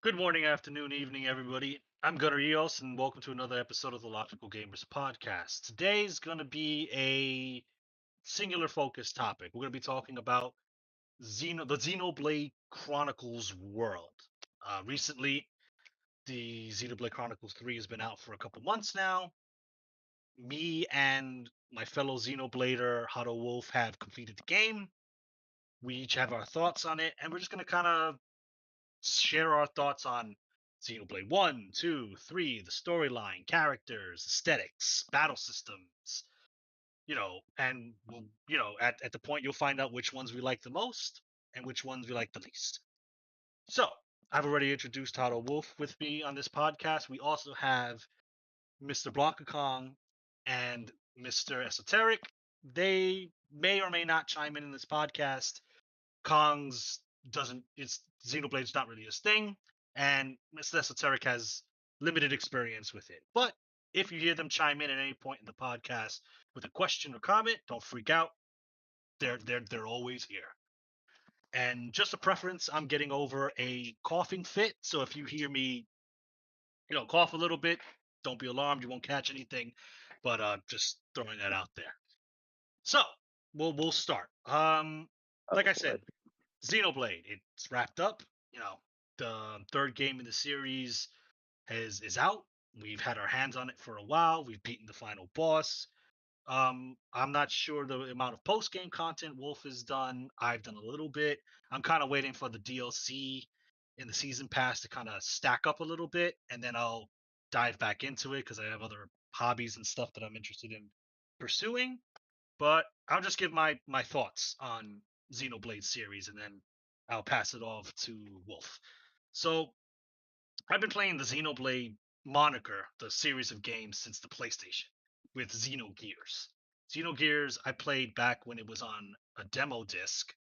Good morning, afternoon, evening, everybody. I'm Gunnar Eos, and welcome to another episode of the Logical Gamers podcast. Today's going to be a singular focus topic. We're going to be talking about the Xenoblade Chronicles world. Recently, the Xenoblade Chronicles 3 has been out for a couple months now. Me and my fellow Xenoblader, Hado Wolf, have completed the game. We each have our thoughts on it, and we're just going to kind of share our thoughts on Xenoblade 1, 2, 3, the storyline, characters, aesthetics, battle systems, and we'll, at the point you'll find out which ones we like the most and which ones we like the least. So, I've already introduced Hado Wolf with me on this podcast. We also have Mr. BlankaKong and Mr. Esoteric. They may or may not chime in this podcast. Kong's doesn't it's Xenoblade's not really his thing, and Mr. Esoteric has limited experience with it. But if you hear them chime in at any point in the podcast with a question or comment, don't freak out. They're always here. And just a preference, I'm getting over a coughing fit, so if you hear me, cough a little bit, don't be alarmed. You won't catch anything, but just throwing that out there. So we'll start. Like I Of said, course. Xenoblade, it's wrapped up. The third game in the series is out. We've had our hands on it for a while. We've beaten the final boss. I'm not sure the amount of post game content Wolf has done. I've done a little bit. I'm kind of waiting for the DLC in the season pass to kind of stack up a little bit, and then I'll dive back into it because I have other hobbies and stuff that I'm interested in pursuing. But I'll just give my thoughts on Xenoblade series, and then I'll pass it off to Wolf. So I've been playing the Xenoblade moniker, the series of games, since the PlayStation with Xenogears. Xenogears I played back when it was on a demo disc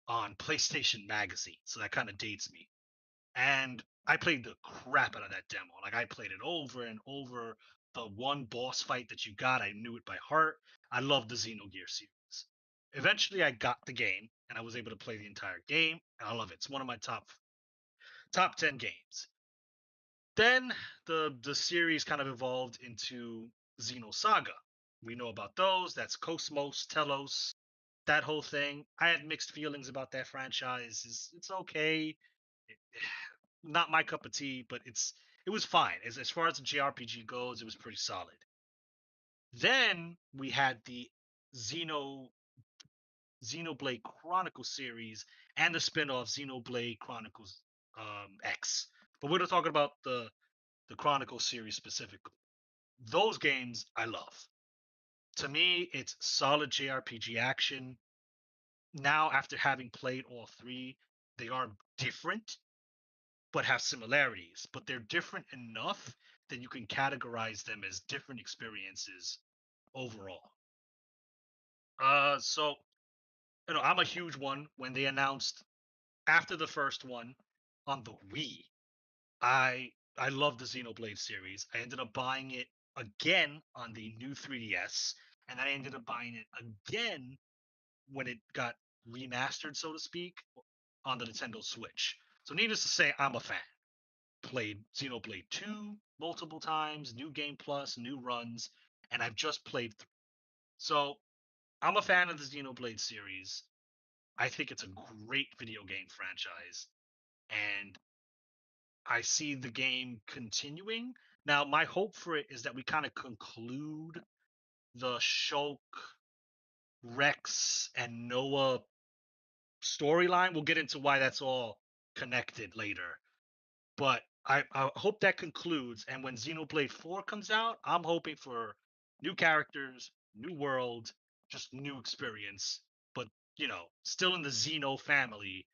on PlayStation Magazine, so that kind of dates me. And I played the crap out of that demo. Like I played it over and over. The one boss fight that you got, I knew it by heart. I love the Xenogears series. Eventually, I got the game and I was able to play the entire game, and I love it. It's one of my top 10 games. Then the series kind of evolved into Xenosaga. We know about those. That's Cosmos, Telos, that whole thing. I had mixed feelings about that franchise. It's okay. It, not my cup of tea, but it was fine. As far as the JRPG goes, it was pretty solid. Then we had the Xeno Xenoblade Chronicles series and the spin-off Xenoblade Chronicles X. But we're talking about the Chronicles series specifically. Those games I love. To me, it's solid JRPG action. Now, after having played all three, they are different but have similarities. But they're different enough that you can categorize them as different experiences overall. So I'm a huge one. When they announced after the first one on the Wii, I love the Xenoblade series. I ended up buying it again on the new 3DS, and I ended up buying it again when it got remastered, so to speak, on the Nintendo Switch. So needless to say, I'm a fan. Played Xenoblade 2 multiple times, New Game Plus, new runs, and I've just played 3. So I'm a fan of the Xenoblade series. I think it's a great video game franchise, and I see the game continuing. Now, my hope for it is that we kind of conclude the Shulk, Rex, and Noah storyline. We'll get into why that's all connected later. But I hope that concludes. And when Xenoblade 4 comes out, I'm hoping for new characters, new world, just new experience. But, still in the Xeno family,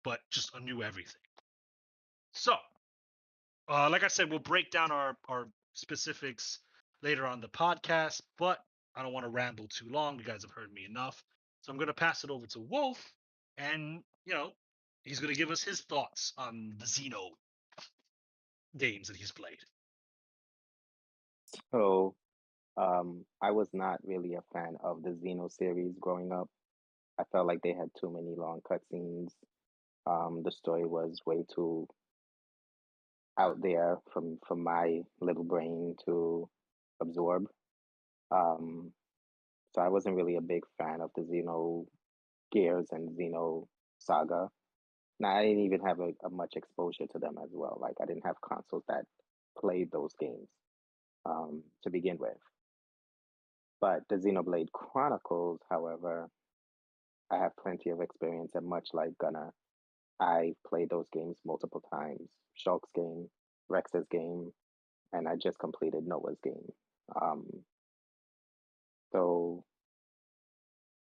but just a new everything. So, like I said, we'll break down our specifics later on the podcast, but I don't want to ramble too long. You guys have heard me enough. So I'm going to pass it over to Wolf, and, he's going to give us his thoughts on the Xeno games that he's played. So, I was not really a fan of the Xeno series growing up. I felt like they had too many long cutscenes. The story was way too out there from my little brain to absorb. Um, so I wasn't really a big fan of the Xeno Gears and Xeno Saga. Now I didn't even have a much exposure to them as well. Like I didn't have consoles that played those games to begin with. But the Xenoblade Chronicles, however, I have plenty of experience, and much like Gunnar, I played those games multiple times. Shulk's game, Rex's game, and I just completed Noah's game. Um, so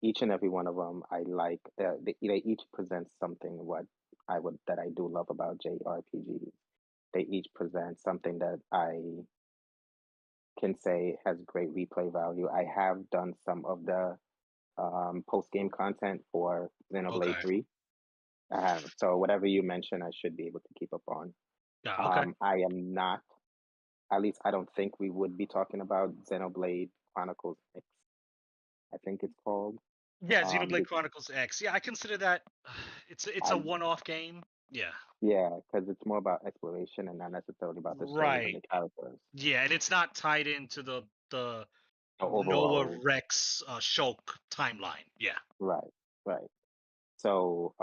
each and every one of them, I like. They each present something what I would that I do love about JRPGs. They each present something that I can say has great replay value. I have done some of the post game content for Xenoblade Okay. 3. I have. So whatever you mention, I should be able to keep up on. Yeah. Okay. I am not, at least I don't think we would be talking about Xenoblade Chronicles X, I think it's called. Yeah, Um, Xenoblade be- Chronicles X. Yeah, I consider that it's a I one-off game. Yeah. Yeah, because it's more about exploration and not necessarily about the stories and Right. the characters. Yeah, and it's not tied into the So Noah overall, Rex Shulk timeline. Yeah. right, right. So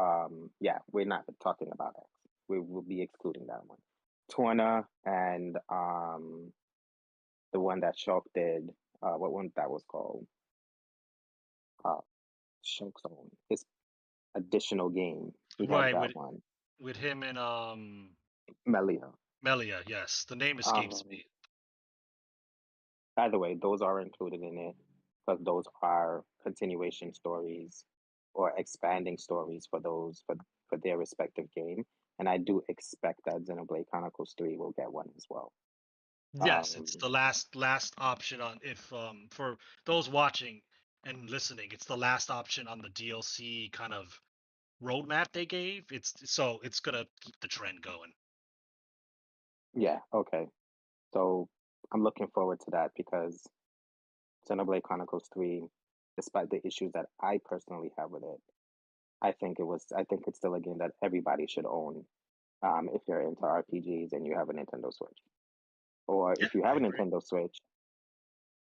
yeah, we're not talking about X. We will be excluding that one. Torna and the one that Shulk did, what one that was called? Uh, Shulk's own. His additional game. He had Right, that one. with him and Melia. Melia, yes. The name escapes Um, me. Either way, those are included in it because those are continuation stories or expanding stories for those for their respective game. And I do expect that Xenoblade Chronicles 3 will get one as well. Yes, it's Um, the last option on if for those watching and listening, it's the last option on the DLC kind of roadmap they gave. It's gonna keep the trend going. yeah, okay. So I'm looking forward to that because Xenoblade Chronicles 3, despite the issues that I personally have with it, I think it's still a game that everybody should own if you're into RPGs and you have a Nintendo Switch. Or Yeah, if you I have a agree. Nintendo Switch,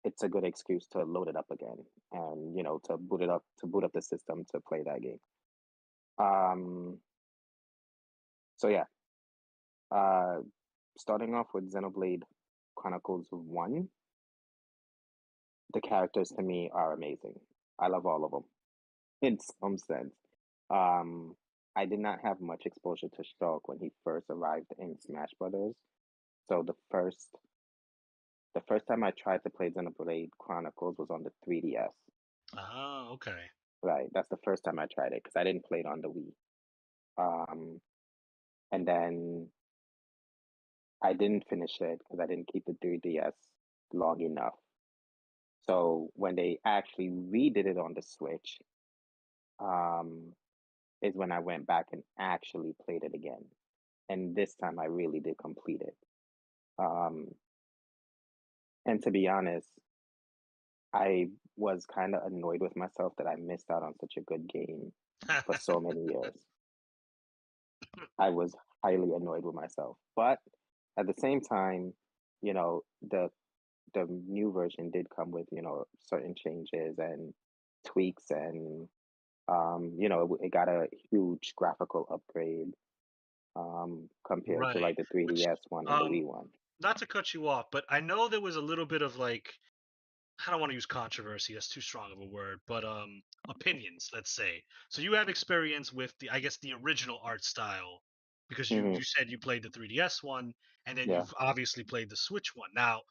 it's a good excuse to load it up again and to boot up the system to play that game. Um, so yeah, uh, starting off with Xenoblade Chronicles 1, the characters to me are amazing. I love all of them in some sense. Um, I did not have much exposure to Shulk when he first arrived in Smash Brothers. So the first time I tried to play Xenoblade Chronicles was on the 3DS. Ah, okay. Right, that's the first time I tried it because I didn't play it on the Wii. Um, and then I didn't finish it because I didn't keep the 3DS long enough. So when they actually redid it on the Switch, um, is when I went back and actually played it again. And this time I really did complete it. Um, and to be honest, I was kind of annoyed with myself that I missed out on such a good game for so many years. I was highly annoyed with myself. But at the same time, you know, the new version did come with, certain changes and tweaks and it got a huge graphical upgrade compared to Right. like the Which 3DS one and the um Wii one. not to cut you off, but I know there was a little bit of like I don't want to use controversy, that's too strong of a word, but opinions, let's say. So you have experience with the I guess the original art style because you Hmm. you said you played the 3DS one and then Yeah. you've obviously played the Switch one. Now,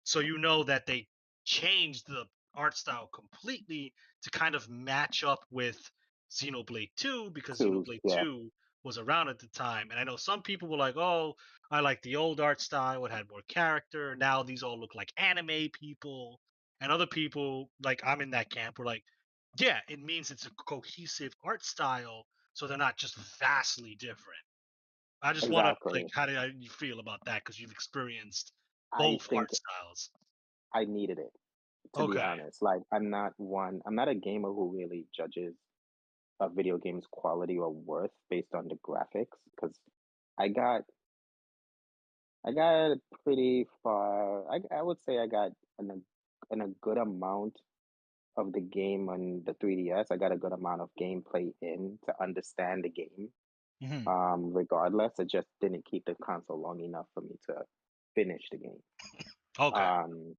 so you know that they changed the art style completely to kind of match up with Xenoblade 2 because Twos. Xenoblade Yeah. 2 was around at the time. And I know some people were like, "Oh, I like the old art style, it had more character. Now these all look like anime people." And other people, like I'm in that camp, were like, yeah, it means it's a cohesive art style, so they're not just vastly different. I just want to like, Exactly. how do you feel about that? Because you've experienced I both think art styles. I needed it, to be Okay, honest. Like I'm not a gamer who really judges a video game's quality or worth based on the graphics because I got I got pretty far. I would say I got a good amount of the game on the 3DS. I got a good amount of gameplay in to understand the game. Hmm. Regardless, it just didn't keep the console long enough for me to finish the game. Okay. Um,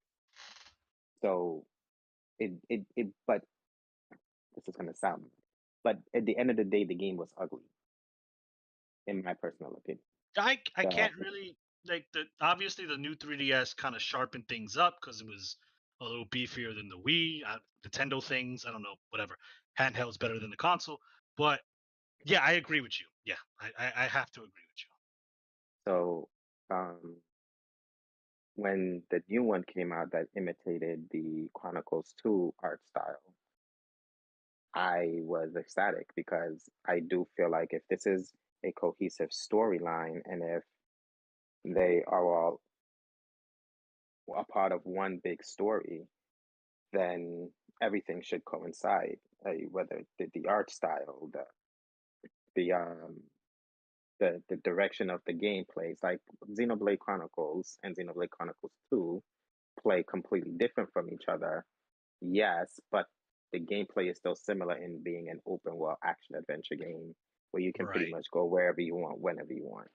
so but this is gonna sound, but at the end of the day, the game was ugly, in my personal opinion. I The can't really like the obviously the new 3DS kind of sharpened things up because it was a little beefier than the Wii, Nintendo things. I don't know, whatever. Handheld's better than the console, but yeah, I agree with you. Yeah, I have to agree with you. so um when the new one came out that imitated the Chronicles 2 art style, I was ecstatic because I do feel like if this is a cohesive storyline and if they are all a part of one big story, then everything should coincide. Whether the art style, the um the direction of the gameplay. It's like Xenoblade Chronicles and Xenoblade Chronicles 2 play completely different from each other. Yes, but the gameplay is still similar in being an open world action adventure game where you can pretty Right. much go wherever you want, whenever you want,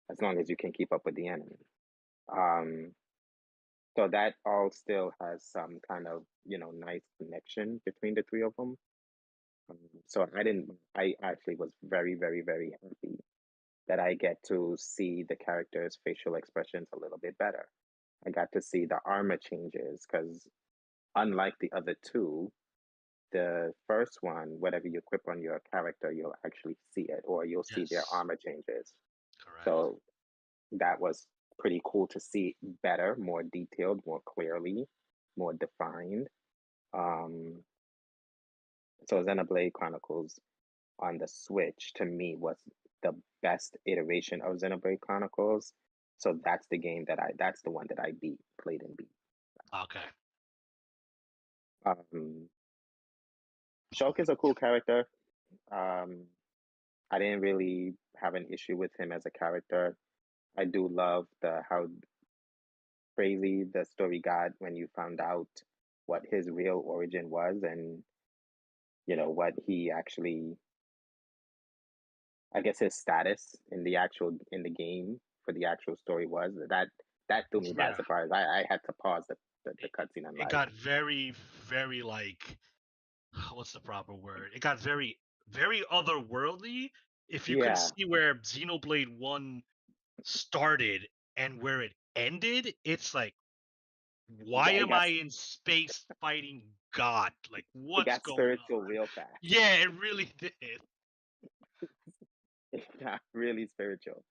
as long as you can keep up with the enemy. Um, so that all still has some kind of, nice connection between the three of them. So I actually was very, very, very happy that I get to see the characters' facial expressions a little bit better. I got to see the armor changes because unlike the other two, the first one, whatever you equip on your character, you'll actually see it or you'll see their Yes. armor changes. Correct. So that was pretty cool to see better, more detailed, more clearly, more defined. Um, so Xenoblade Chronicles on the Switch to me was the best iteration of Xenoblade Chronicles. So that's the one that I played and beat. Okay. Um, Shulk is a cool character. Um, I didn't really have an issue with him as a character. I do love the how crazy the story got when you found out what his real origin was and what he actually, I guess, his status in the game for the actual story was. That threw me by Yeah. surprise. I had to pause the It, cutscene and it like, got very, very like what's the proper word? It got very, very otherworldly. If you can yeah, see where Xenoblade One started and where it ended, it's like, why it am got I in space fighting God? Like, it what's got going spiritual on? real fast. Yeah, it really did. It got really spiritual.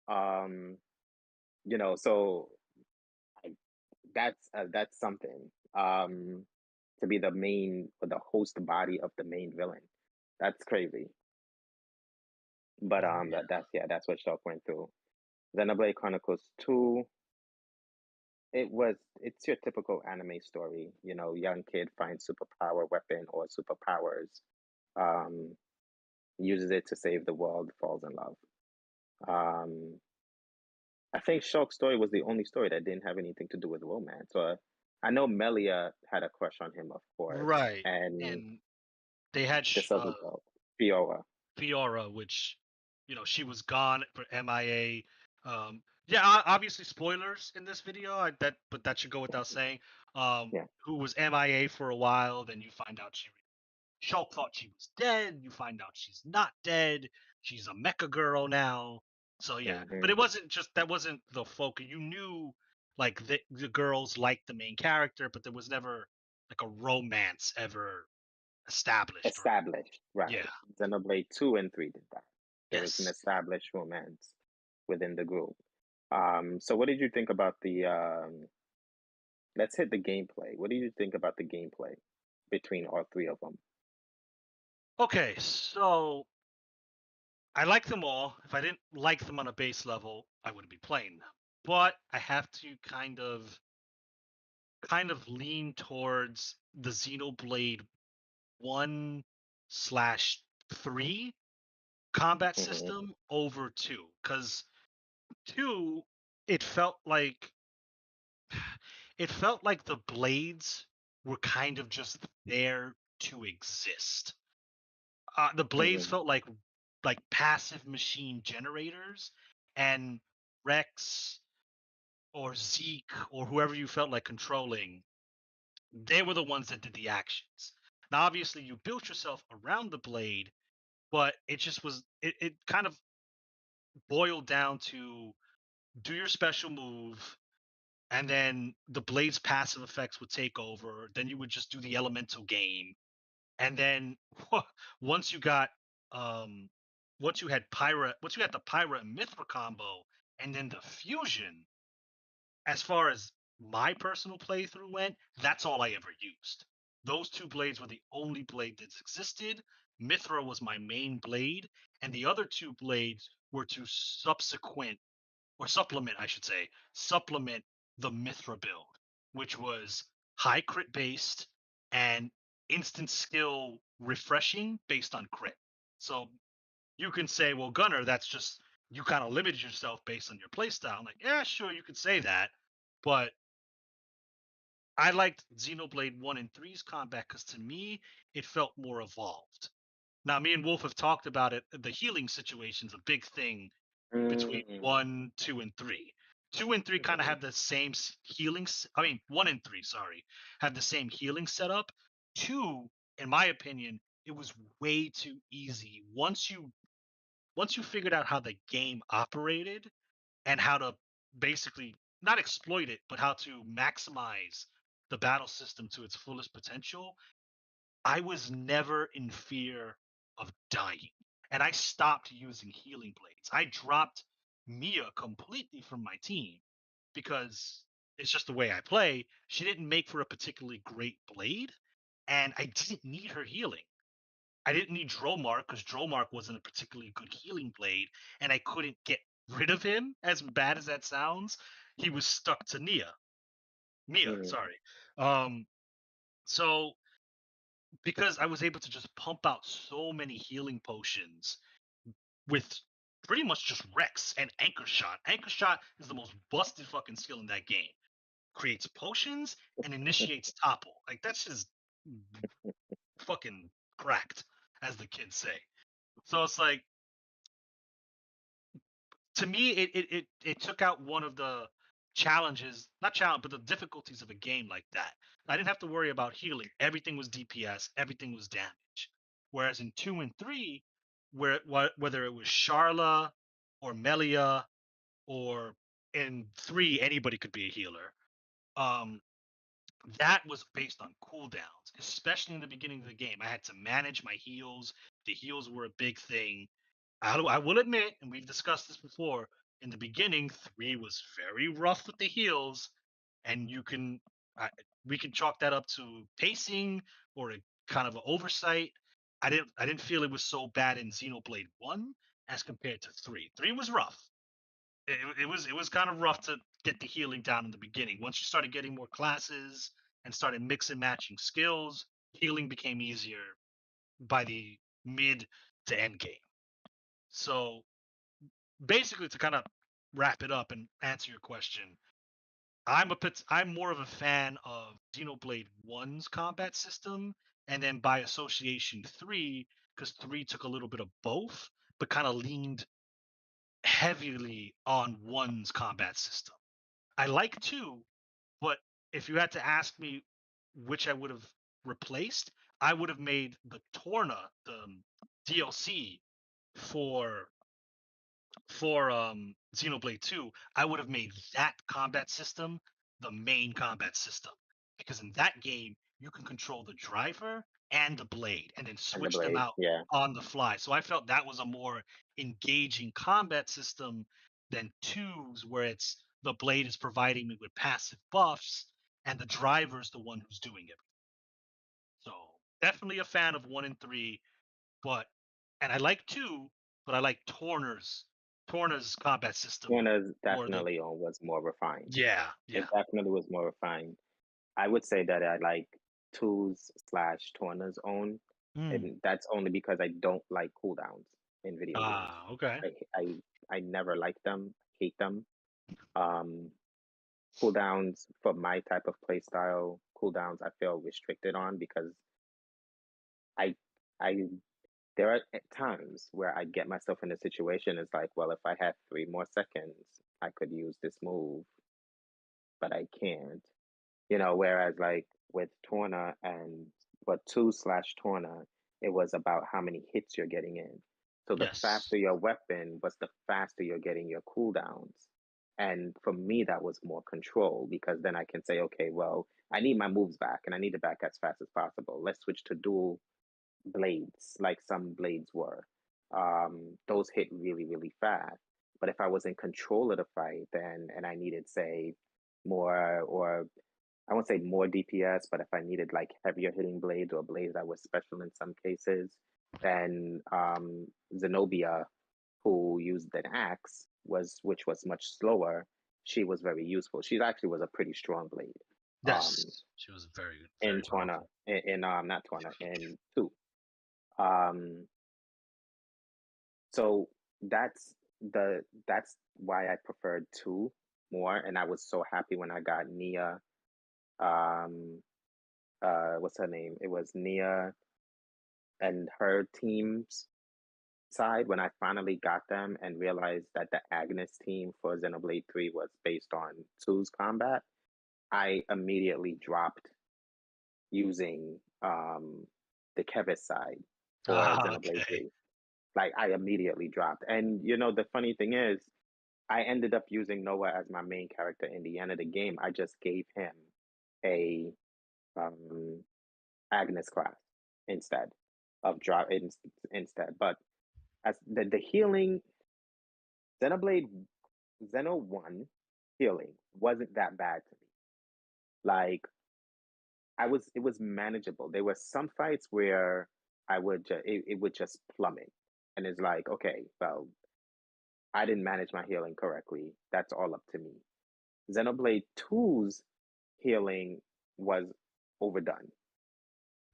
Um, so I, that's something. To be the main or the host body of the main villain. That's crazy. But Yeah. that's what Shulk went through. Xenoblade Chronicles 2, it's your typical anime story. Young kid finds superpower weapon or superpowers, um, uses it to save the world, falls in love. Um, I think Shulk's story was the only story that didn't have anything to do with romance. Or I know Melia had a crush on him, of course, Right. and And they had this other girl, Fiora. Fiora, which she was gone for MIA. Yeah, obviously spoilers in this video. But that should go without saying. Yeah. Who was MIA for a while? Then you find out Shulk thought she was dead. You find out she's not dead. She's a mecha girl now. So yeah, but Hmm. it wasn't just that wasn't the focus. You knew like the girls liked the main character, but there was never like a romance ever established or Established, yeah. right. Xenoblade 2 and 3 did that. There was an Yes. established romance within the group. So what did you think about let's hit the gameplay. What do you think about the gameplay between all three of them? Okay, so I like them all. If I didn't like them on a base level, I wouldn't be playing them. But I have to kind of lean towards the Xenoblade 1/3 combat Hmm. system over 2. Because 2 it felt like it felt like the blades were kind of just there to exist. The blades Mm, felt like passive machine generators, and Rex or Zeke or whoever you felt like controlling, they were the ones that did the actions. Now, obviously, you built yourself around the blade, but it just was it kind of boiled down to do your special move, and then the blade's passive effects would take over. Then you would just do the elemental game, and then once you got um once you had the Pyra and Mithra combo, and then the fusion, as far as my personal playthrough went, that's all I ever used. Those two blades were the only blade that existed. Mithra was my main blade, and the other two blades were to subsequent or supplement, I should say, supplement the Mithra build, which was high crit based and instant skill refreshing based on crit. So you can say, well, Gunner, that's just you kind of limited yourself based on your playstyle. I'm like, yeah, sure, you could say that, but I liked Xenoblade 1 and Three's combat because to me, it felt more evolved. Now, me and Wolf have talked about it. The healing situation's a big thing between mm, 1, 2, and 3. 2 and 3 kind of mhm, have the same healing. I mean, 1 and 3, sorry, have the same healing setup. Two, in my opinion, it was way too easy. Once you figured out how the game operated and how to basically not exploit it, but how to maximize the battle system to its fullest potential, I was never in fear of dying. And I stopped using healing blades. I dropped Mia completely from my team because it's just the way I play. She didn't make for a particularly great blade, and I didn't need her healing. I didn't need Dromark because Dromark wasn't a particularly good healing blade, and I couldn't get rid of him. As bad as that sounds, he was stuck to Mia, mm. sorry. Um, so because I was able to just pump out so many healing potions with pretty much just Rex and Anchor Shot. Anchor Shot is the most busted fucking skill in that game. Creates potions and initiates topple. Like that's just fucking cracked, as the kids say. So it's like to me, it took out one of the challenges, not challenge, but the difficulties of a game like that. I didn't have to worry about healing. Everything was DPS. Everything was damage. Whereas in 2 and 3, whether it was Charla or Melia, or in 3 anybody could be a healer. Um, that was based on cooldowns, especially in the beginning of the game. I had to manage my heals. The heals were a big thing. I will admit, and we've discussed this before, in the beginning, 3 was very rough with the heals, and I, we can chalk that up to pacing or a kind of an oversight. I didn't feel it was so bad in Xenoblade 1 as compared to 3. 3 was rough. It was kind of rough to get the healing down in the beginning. Once you started getting more classes and started mix and matching skills, healing became easier by the mid to end game. So basically, to kind of wrap it up and answer your question, I'm more of a fan of Xenoblade One's combat system, and then by association 3, because 3 took a little bit of both, but kind of leaned heavily on One's combat system. I like 2, but if you had to ask me which I would have replaced, I would have made the Torna, the DLC for Xenoblade 2, I would have made that combat system the main combat system. Because in that game, you can control the driver and the blade and then And the switch them blade, out yeah. on the fly. So I felt that was a more engaging combat system than 2's, where it's the blade is providing me with passive buffs and the driver is the one who's doing it. So definitely a fan of 1 and 3, but and I like 2, but I like Torna's combat system Warner's more than definitely was more refined. yeah, It yeah. definitely was more refined. I would say that I like tools slash Torna's own, Mm. and that's only because I don't like cooldowns in video games. Ah, okay. I I I never like them, hate them. Um, cooldowns for my type of play style, cooldowns I feel restricted on because I I there are times where I get myself in a situation. It's like, well, if I had 3 more seconds, I could use this move, but I can't. Whereas like with Torna and but two slash Torna, it was about how many hits you're getting in. So the Yes. faster your weapon was, the faster you're getting your cooldowns. And for me, that was more control because then I can say, okay, well, I need my moves back and I need it back as fast as possible. Let's switch to dual blades, like some blades were. Those hit really, really fast. But if I was in control of the fight, then and I needed, say, more, or I won't say more DPS, but if I needed like heavier hitting blades or blades that were special in some cases, then Zenobia, who used an axe, which was much slower, she was very useful. She actually was a pretty strong blade. Yes. She was very, In very Twana, powerful. in not Twana, in two. Um, so that's why I preferred two more, and I was so happy when I got Nia. Um, what's her name? It was Nia and her team's side when I finally got them and realized that the Agnes team for Xenoblade 3 was based on two's combat. I immediately dropped using the Kevis side for Ah, Xenoblade okay. 3. Like I immediately dropped. And the funny thing is, I ended up using Noah as my main character in the end of the game. I just gave him a um, Agnes class instead of instead. But as the healing, Xenoblade Xeno 1 healing wasn't that bad to me. Like it was manageable. There were some fights where it would just plummet, and it's like, okay, well, I didn't manage my healing correctly. That's all up to me. Xenoblade 2's healing was overdone.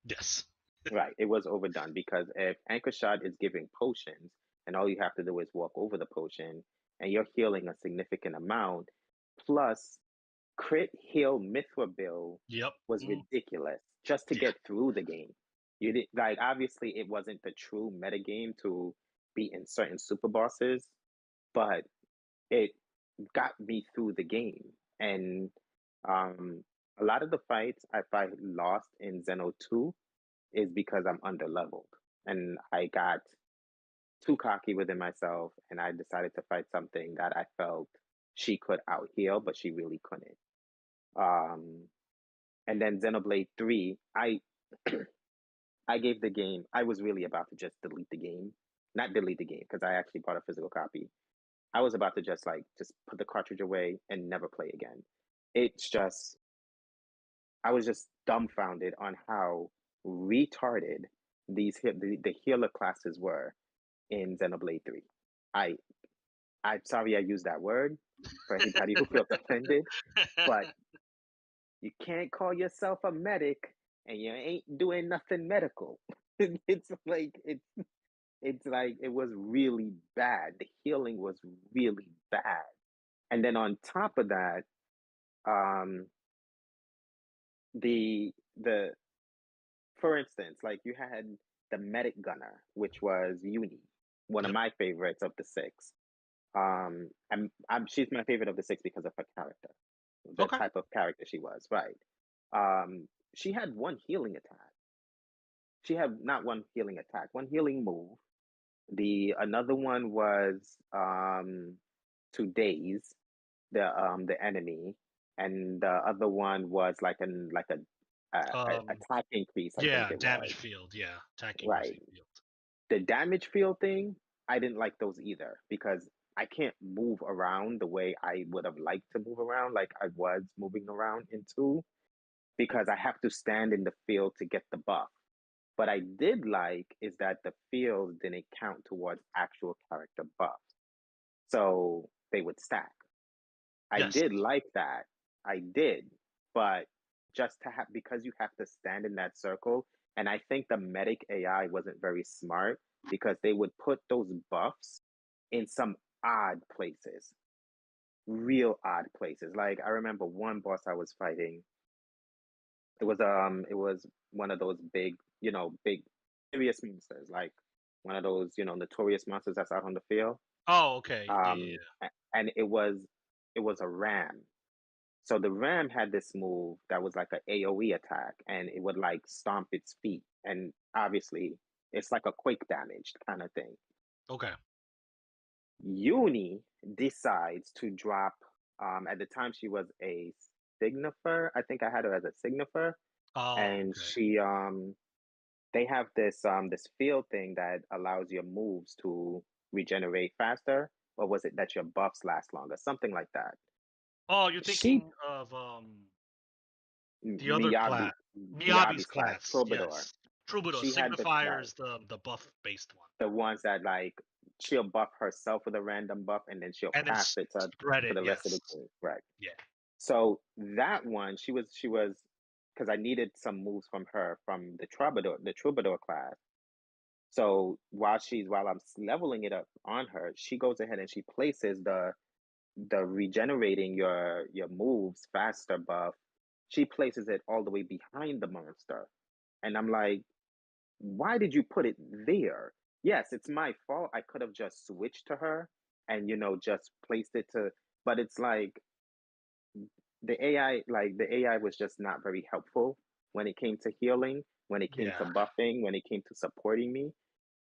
Yes. Right, it was overdone because if Anchor Shot is giving potions and all you have to do is walk over the potion and you're healing a significant amount, plus crit heal Mithra Bill Yep. was ridiculous just to Yeah. get through the game. You did like obviously it wasn't the true meta game to beat in certain super bosses, but it got me through the game. And um, a lot of the fights if I lost in Xeno 2 is because I'm under leveled. And I got too cocky within myself and I decided to fight something that I felt she could out heal, but she really couldn't. Um, and then Xenoblade 3, I gave the game, I was really about to just delete the game. Not delete the game, because I actually bought a physical copy. I was about to just put the cartridge away and never play again. It's just I was just dumbfounded on how retarded the healer classes were in Xenoblade 3. I I'm sorry I used that word for anybody who feels offended, but you can't call yourself a medic and you ain't doing nothing medical. it's like it's like it was really bad. The healing was really bad. And then on top of that, um the for instance, like you had the medic gunner, which was Uni, one of Yep. my favorites of the six. She's my favorite of the six because of her character, the Okay. type of character she was, right? She had one healing attack. She had not one healing attack, one healing move. The another one was to daze the enemy, and the other one was like a Um. attack increase, I think Yeah. it Damage was. field. Yeah. Attack Right. increasing field. The damage field thing, I didn't like those either because I can't move around the way I would have liked to move around, like I was moving around in two, because I have to stand in the field to get the buff. What I did like is that the fields didn't count towards actual character buffs. So they would stack. I Yes. did like that. I did. But just to have, because you have to stand in that circle, and I think the medic AI wasn't very smart because they would put those buffs in some odd places. real odd places. Like I remember one boss I was fighting. It was one of those big, big serious monsters, like one of those, notorious monsters that's out on the field. Oh, okay. Yeah, yeah, Um, and it was a ram. So the ram had this move that was like an AoE attack, and it would like stomp its feet, and obviously it's like a quake damaged kind of thing. yeah. Okay. Uni decides to drop. At the time, she was a signifer. I think I had her as a signifer, Oh, and okay. they have this field thing that allows your moves to regenerate faster, or was it that your buffs last longer, something like that. Oh, you're She thinking of the other Miyabi class, Miyabi's Miyabi's class, class. Troubadour. Yes, Troubadour. She had Signifier is the buff based one, the ones that like she'll buff herself with a random buff and then she'll and then pass it spread to it. the rest of Yes. the team. Right. Yeah. So that one, she was because I needed some moves from her from the Troubadour class. So while I'm leveling it up on her, she goes ahead and she places the regenerating your moves faster buff. She places it all the way behind the monster. And I'm like, why did you put it there? Yes, it's my fault. I could have just switched to her and just placed it to, but it's like the AI was just not very helpful when it came to healing, when it came to Yeah. buffing, when it came to supporting me.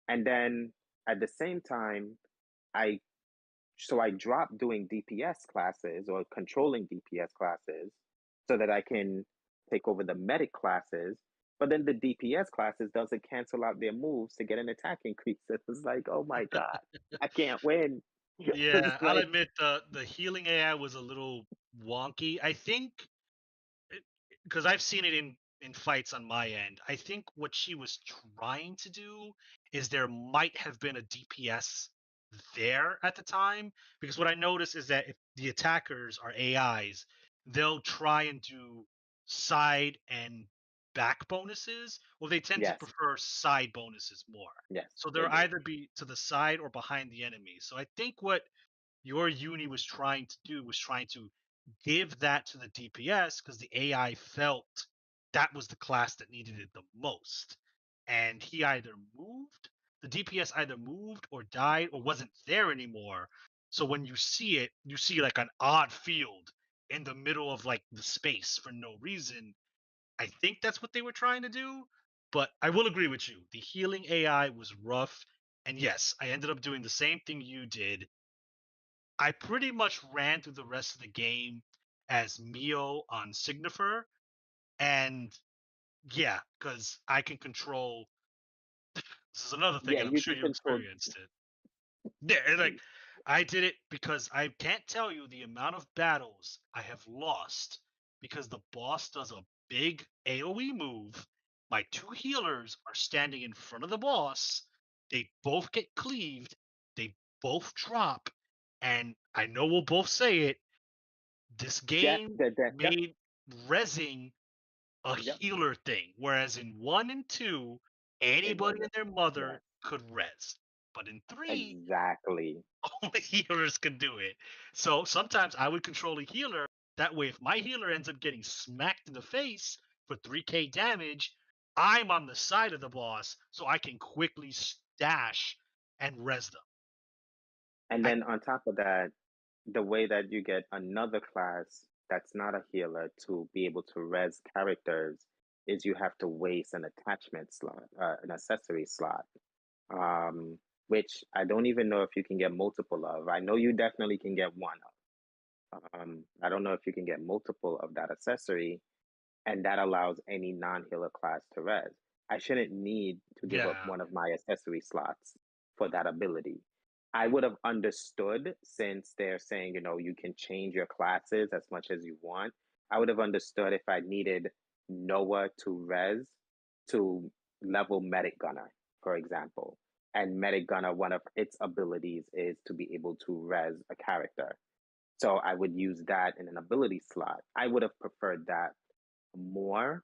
And then at the same time, I I dropped doing DPS classes or controlling DPS classes so that I can take over the medic classes. But then the DPS classes doesn't cancel out their moves to get an attack increase. It's like, oh my God, I can't win. Yeah, It's I'll like, admit the healing AI was a little wonky. I think because I've seen it in fights on my end. I think what she was trying to do is there might have been a DPS there at the time, because what I noticed is that if the attackers are AIs, they'll try and do side and back bonuses. Well, they tend to yes, prefer side bonuses more. yes, So they they'll do. either be to the side or behind the enemy. So I think what your uni was trying to do was trying to give that to the DPS because the AI felt that was the class that needed it the most. And he either moved, the DPS either moved or died or wasn't there anymore. So when you see it, you see like an odd field in the middle of like the space for no reason. I think that's what they were trying to do. But I will agree with you. The healing AI was rough. And yes, I ended up doing the same thing you did. I pretty much ran through the rest of the game as Mio on Signifer, and yeah, because I can control. This is another thing, Yeah, and I'm you sure can you control. experienced it. Yeah, and, like I did it because I can't tell you the amount of battles I have lost because the boss does a big AOE move. My two healers are standing in front of the boss. They both get cleaved. They both drop, and I know we'll both say it. This Death, game yep, made rezzing a yep, healer thing, whereas in one and two, it anybody and wasn't. their mother Yes, could res. But in three, exactly. only healers can do it. So sometimes I would control a healer. That way, if my healer ends up getting smacked in the face for 3k damage, I'm on the side of the boss, so I can quickly stash and res them. And I then on top of that, the way that you get another class that's not a healer to be able to res characters is you have to waste an attachment slot, an accessory slot, which I don't even know if you can get multiple of. I know you definitely can get one of. I don't know if you can get multiple of that accessory, and that allows any non-healer class to res. I shouldn't need to give up yeah one of my accessory slots for that ability. I would have understood since they're saying, you can change your classes as much as you want. I would have understood if I needed Noah to res to level Medic Gunner, for example. And Medic Gunner, one of its abilities is to be able to res a character. So I would use that in an ability slot. I would have preferred that more,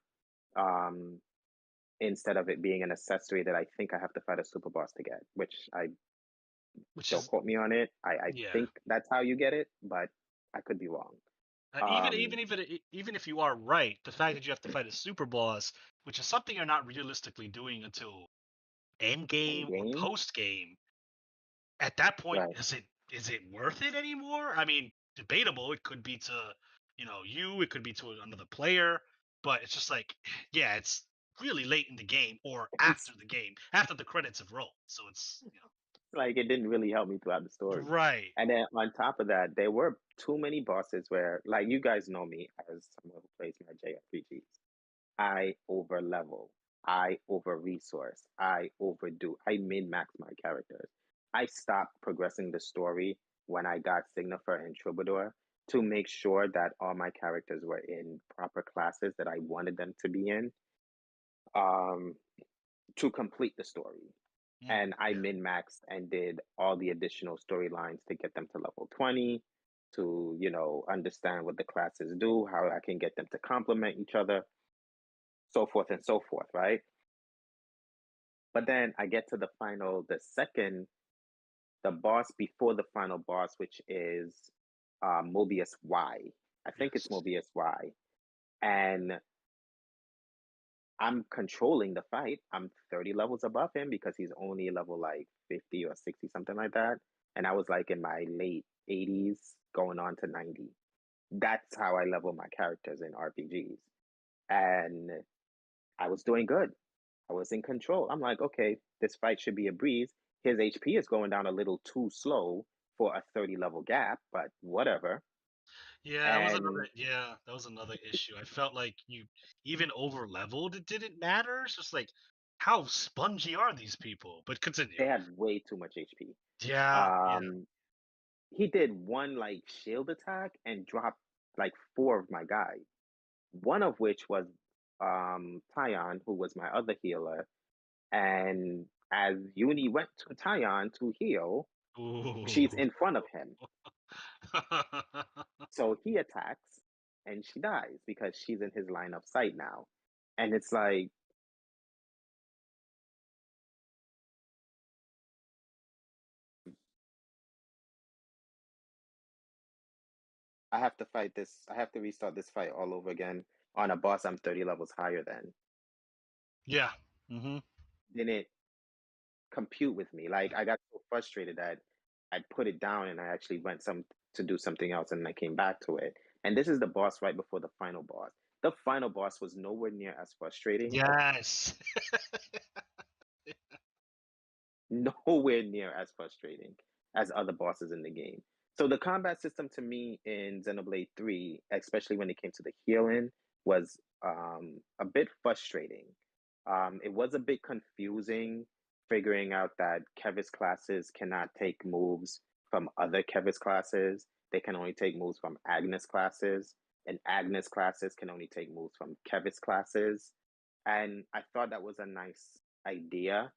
um, instead of it being an accessory that I think I have to fight a super boss to get, which I which don't is quote me on it. I yeah think that's how you get it, but I could be wrong. Even Um, even if even if you are right, the fact that you have to fight a super boss, which is something you're not realistically doing until end in game or game, post game, at that point, right? is it worth it anymore? I mean, debatable. It could be to it could be to another player, but it's just like yeah, it's really late in the game or It's after the game, after the credits have rolled. So it's like it didn't really help me throughout the story. right. And then on top of that, there were too many bosses where, like, you guys know me as someone who plays my JRPGs. I over level, I over resource, I overdo, I min max my characters. I stopped progressing the story when I got Signifer and Troubadour to make sure that all my characters were in proper classes that I wanted them to be in, um, to complete the story. And I Yeah. min maxed and did all the additional storylines to get them to level 20, to, understand what the classes do, how I can get them to complement each other, so forth and so forth, right? But then I get to the boss before the final boss, which is Mobius Y. I think it's Yes. Mobius Y. And I'm controlling the fight. I'm 30 levels above him because he's only level like 50 or 60, something like that. And I was like in my late 80s going on to 90. That's how I level my characters in RPGs. And I was doing good. I was in control. I'm like, okay, this fight should be a breeze. His HP is going down a little too slow for a 30 level gap, but whatever. Yeah, And that was another issue. I felt like you even over leveled, it didn't matter. It's just like how spongy are these people? But continue. they had way too much HP. Yeah, yeah. Um, he did one like shield attack and dropped like four of my guys. One of which was Tyon, who was my other healer. And as Uni went to Tyon to heal, she's Ooh. in front of him. So he attacks and she dies because she's in his line of sight now. And it's like, I have to fight this, I have to restart this fight all over again on a boss I'm 30 levels higher than. Yeah. Hmm. Didn't compute with me. Like I got so frustrated that I put it down and I actually went some to do something else and I came back to it. And this is the boss right before the final boss. The final boss was nowhere near as frustrating as Yes. nowhere near as frustrating as other bosses in the game. So the combat system to me in Xenoblade 3, especially when it came to the healing, was a bit frustrating. It was a bit confusing figuring out that Kevis classes cannot take moves from other Kevis classes. They can only take moves from Agnes classes, and Agnes classes can only take moves from Kevis classes. And I thought that was a nice idea,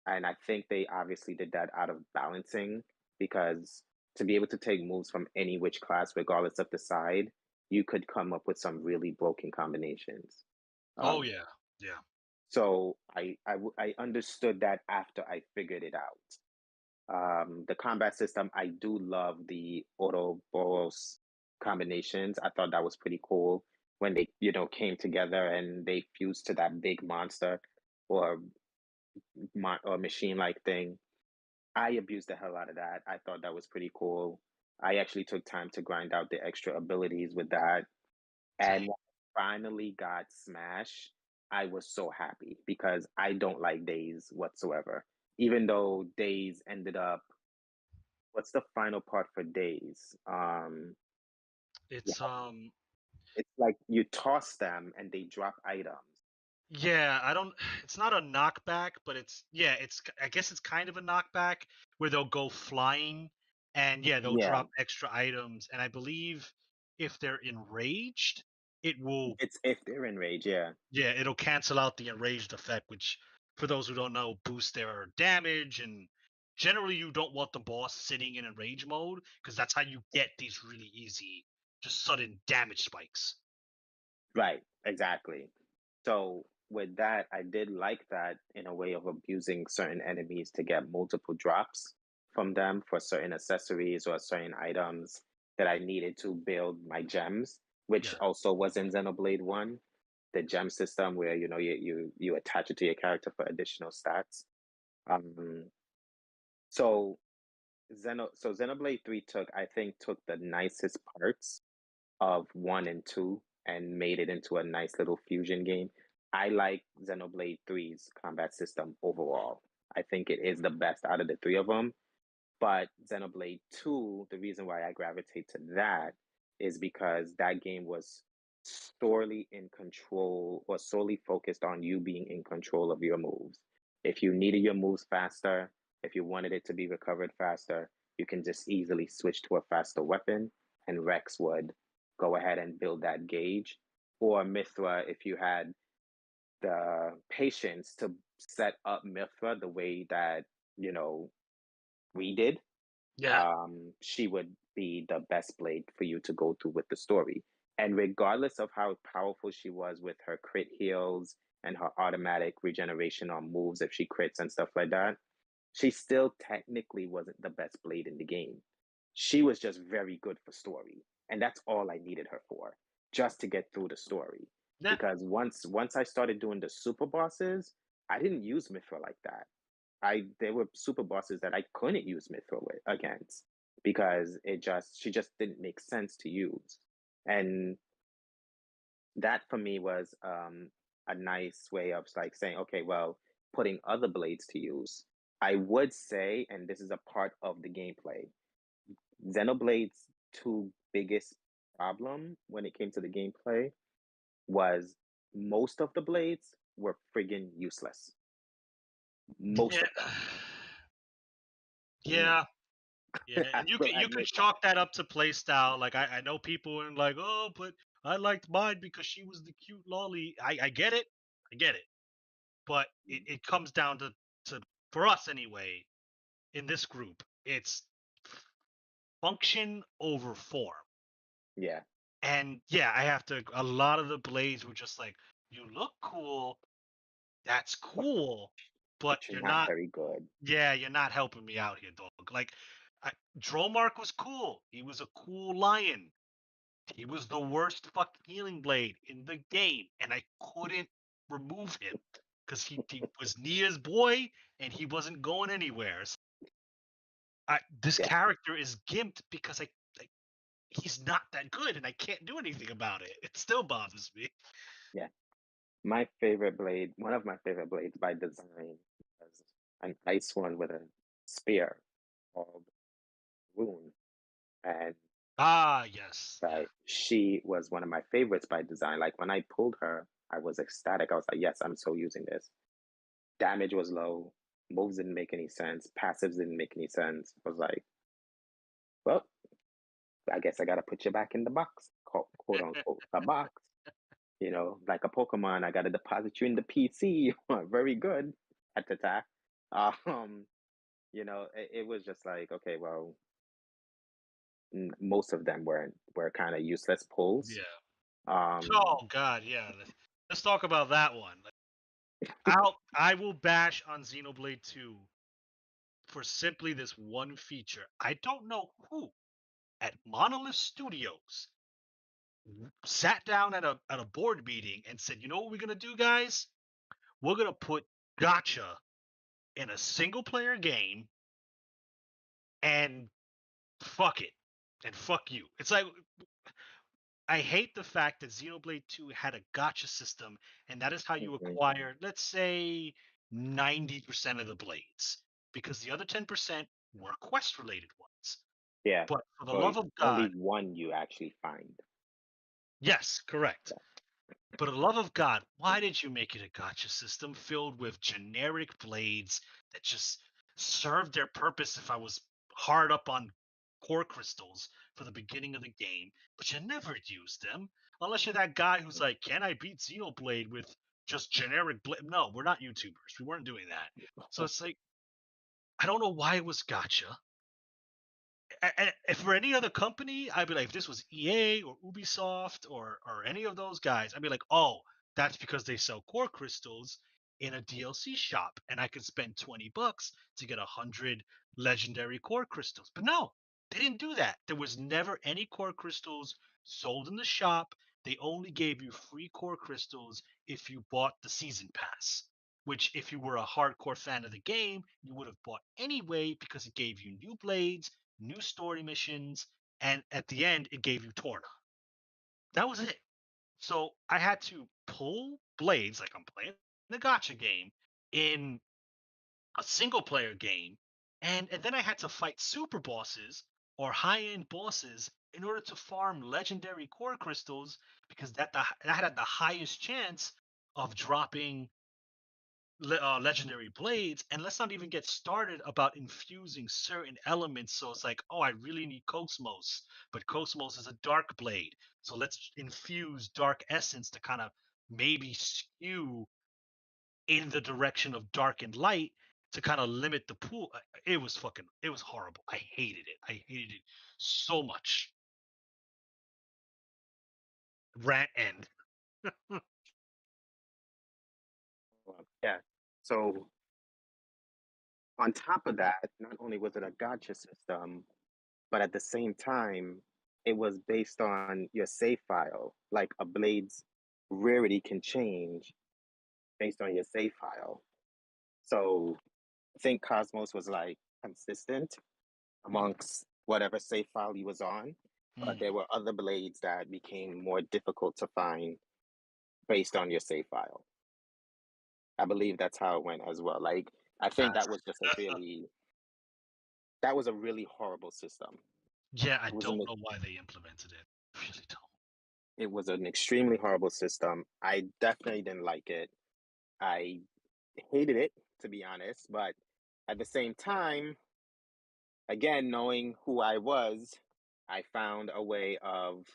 and I think they obviously did that out of balancing because to be able to take moves from any which class, regardless of the side, you could come up with some really broken combinations. Oh Um, yeah. Yeah. so I understood that after I figured it out. The combat system, I do love the Ouroboros combinations. I thought that was pretty cool when they, came together and they fused to that big monster or or machine-like thing. I abused the hell out of that. I thought that was pretty cool. I actually took time to grind out the extra abilities with that. And Same. when I finally got Smash, I was so happy because I don't like Days whatsoever. Even though Days ended up, what's the final part for Days? Yeah, It's it's like you toss them and they drop items. yeah, I don't it's not a knockback, but I guess it's kind of a knockback where they'll go flying and yeah, they'll Yeah, drop extra items and I believe if they're enraged, it will it's if they're in rage. Yeah, yeah, it'll cancel out the enraged effect, which for those who don't know, boosts their damage and generally you don't want the boss sitting in enrage mode because that's how you get these really easy just sudden damage spikes. right, exactly. So with that, I did like that in a way of abusing certain enemies to get multiple drops from them for certain accessories or certain items. that I needed to build my gems, which Yeah. also was in Xenoblade 1, the gem system where you attach it to your character for additional stats. Um, so Xenoblade 3 took the nicest parts of 1 and 2 and made it into a nice little fusion game. I like Xenoblade 3's combat system overall. I think it is the best out of the three of them. But Xenoblade 2, the reason why I gravitate to that is because that game was sorely in control or solely focused on you being in control of your moves. If you needed your moves faster, if you wanted it to be recovered faster, you can just easily switch to a faster weapon, and Rex would go ahead and build that gauge. Or Mithra, if you had the patience to set up Mithra the way that, you know, we did, Yeah. she would be the best blade for you to go through with the story. And regardless of how powerful she was with her crit heals and her automatic regeneration on moves if she crits and stuff like that, she still technically wasn't the best blade in the game. She was just very good for story. And that's all I needed her for, just to get through the story. Yeah. Because once I started doing the super bosses, I didn't use Mithra like that. I There were super bosses that I couldn't use Mithra against because she just didn't make sense to use. And that for me was a nice way of like saying, okay, well, putting other blades to use. I would say, and this is a part of the gameplay, Xenoblade's two biggest problem when it came to the gameplay was most of the blades were friggin' useless. Most Yeah. of them. Mm, Yeah. Yeah, I and you will can admit that. chalk that up to play style. Like I know people and like, oh, but I liked mine because she was the cute lolly. I get it, I get it, but it comes down to for us anyway in this group, it's function over form. Yeah, And yeah, I have to. A lot of the blades were just like, you look cool, that's but cool, but but you're you're not not. very good. Yeah, you're not helping me out here, dog. Like, Dromark was cool. He was a cool lion. He was the worst fucking healing blade in the game, and I couldn't remove him because he was Nia's boy and he wasn't going anywhere. So this Yeah, character is gimped because I he's not that good and I can't do anything about it. It still bothers me. yeah. One of my favorite blades by design was an ice one with a spear called Rune. And Ah, yes, yeah, she was one of my favorites by design. Like when I pulled her, I was ecstatic. I was like, yes, I'm so using this. Damage was low, moves didn't make any sense, passives didn't make any sense. I was like, well, I guess I gotta put you back in the box, quote unquote, the box. You know, like a Pokemon, I gotta deposit you in the PC. You are very good at the time. Um, it was just like, okay, well, most of them were kind of useless pulls. yeah. Um, Oh God, yeah. Let's talk about that one. Like, I will bash on Xenoblade 2 for simply this one feature. I don't know who at Monolith Studios sat down at a board meeting and said, "You know what we're gonna do, guys? We're gonna put gotcha in a single player game and fuck it and fuck you." It's like I hate the fact that Xenoblade 2 had a gotcha system, and that is how you mhm, acquire, let's say, 90% of the blades, because the other 10% were quest related ones. yeah. But for the So love of only God, one you actually find. yes, correct. Yeah. For the love of God, why did you make it a gotcha system filled with generic blades that just served their purpose if I was hard up on core crystals for the beginning of the game, but you never used them unless you're that guy who's like, "Can I beat Xenoblade with just generic blade?" No, we're not YouTubers. We weren't doing that. So it's like I don't know why it was gotcha. If for any other company, I'd be like, if this was EA or Ubisoft or any of those guys, I'd be like, oh, that's because they sell core crystals in a DLC shop, and I could spend $20 to get 100 legendary core crystals. But no, They didn't do that. There was never any core crystals sold in the shop. They only gave you free core crystals if you bought the season pass, which, if you were a hardcore fan of the game, you would have bought anyway because it gave you new blades, new story missions, and at the end, it gave you Torna. That was it. So I had to pull blades like I'm playing the gotcha game in a single player game, and then I had to fight super bosses or high end bosses in order to farm legendary core crystals because that had the highest chance of dropping legendary blades. And let's not even get started about infusing certain elements. So it's like, oh, I really need Cosmos, but Cosmos is a dark blade, so let's infuse dark essence to kind of maybe skew in the direction of dark and light to kind of limit the pool. It was horrible. I hated it. I hated it so much. Rant end. Yeah. So on top of that, not only was it a gotcha system, but at the same time, it was based on your save file. Like a blade's rarity can change based on your save file. So I think Cosmos was like consistent amongst whatever save file he was on, but there Mm. were other blades that became more difficult to find based on your save file. I believe that's how it went as well. Like I think That's, that was just a really that was a really horrible system. yeah, I It was don't an know why they implemented it. I really don't. it was an extremely horrible system. I definitely didn't like it. I hated it, to be honest, but at the same time, again, knowing who I was, I found a way of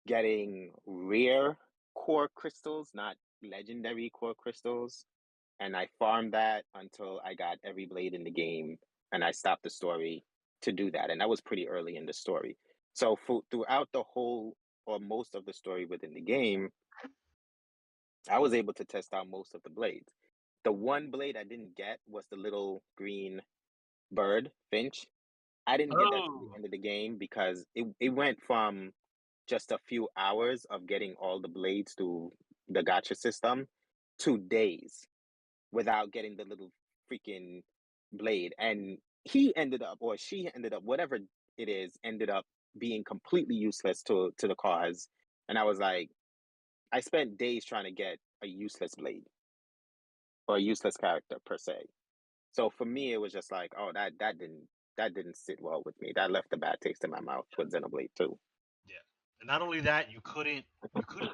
getting rare core crystals, not legendary core crystals. And I farmed that until I got every blade in the game and I stopped the story to do that. And that was pretty early in the story. So throughout the whole or most of the story within the game, I was able to test out most of the blades. The one blade I didn't get was the little green bird, Finch. I didn't get that to the Oh, end of the game because it went from just a few hours of getting all the blades through the gotcha system to days without getting the little freaking blade. And he ended up, or she ended up, whatever it is, ended up being completely useless to the cause. And I was like, I spent days trying to get a useless blade or a useless character per se. So for me, it was just like, oh, that didn't sit well with me. That left a bad taste in my mouth with Xenoblade 2. yeah. And not only that, you couldn't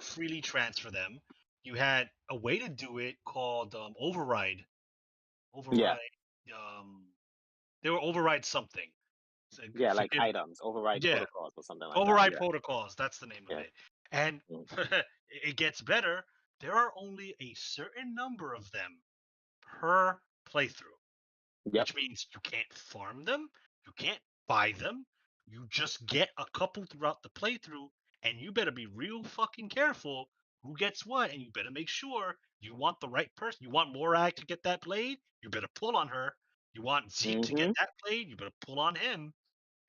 freely transfer them. You had a way to do it called override. Yeah, Override. They were override something. So, yeah, like forgive me. items, override Yeah, protocols or something like that. override Yeah, protocols. That's the name of yeah. it. And Mm. it gets better. There are only a certain number of them per playthrough, Yep. which means you can't farm them, you can't buy them. You just get a couple throughout the playthrough, and you better be real fucking careful who gets what, and you better make sure you want the right person. You want Morag to get that blade, you better pull on her. You want Zeke to get Mm-hmm. that blade, you better pull on him.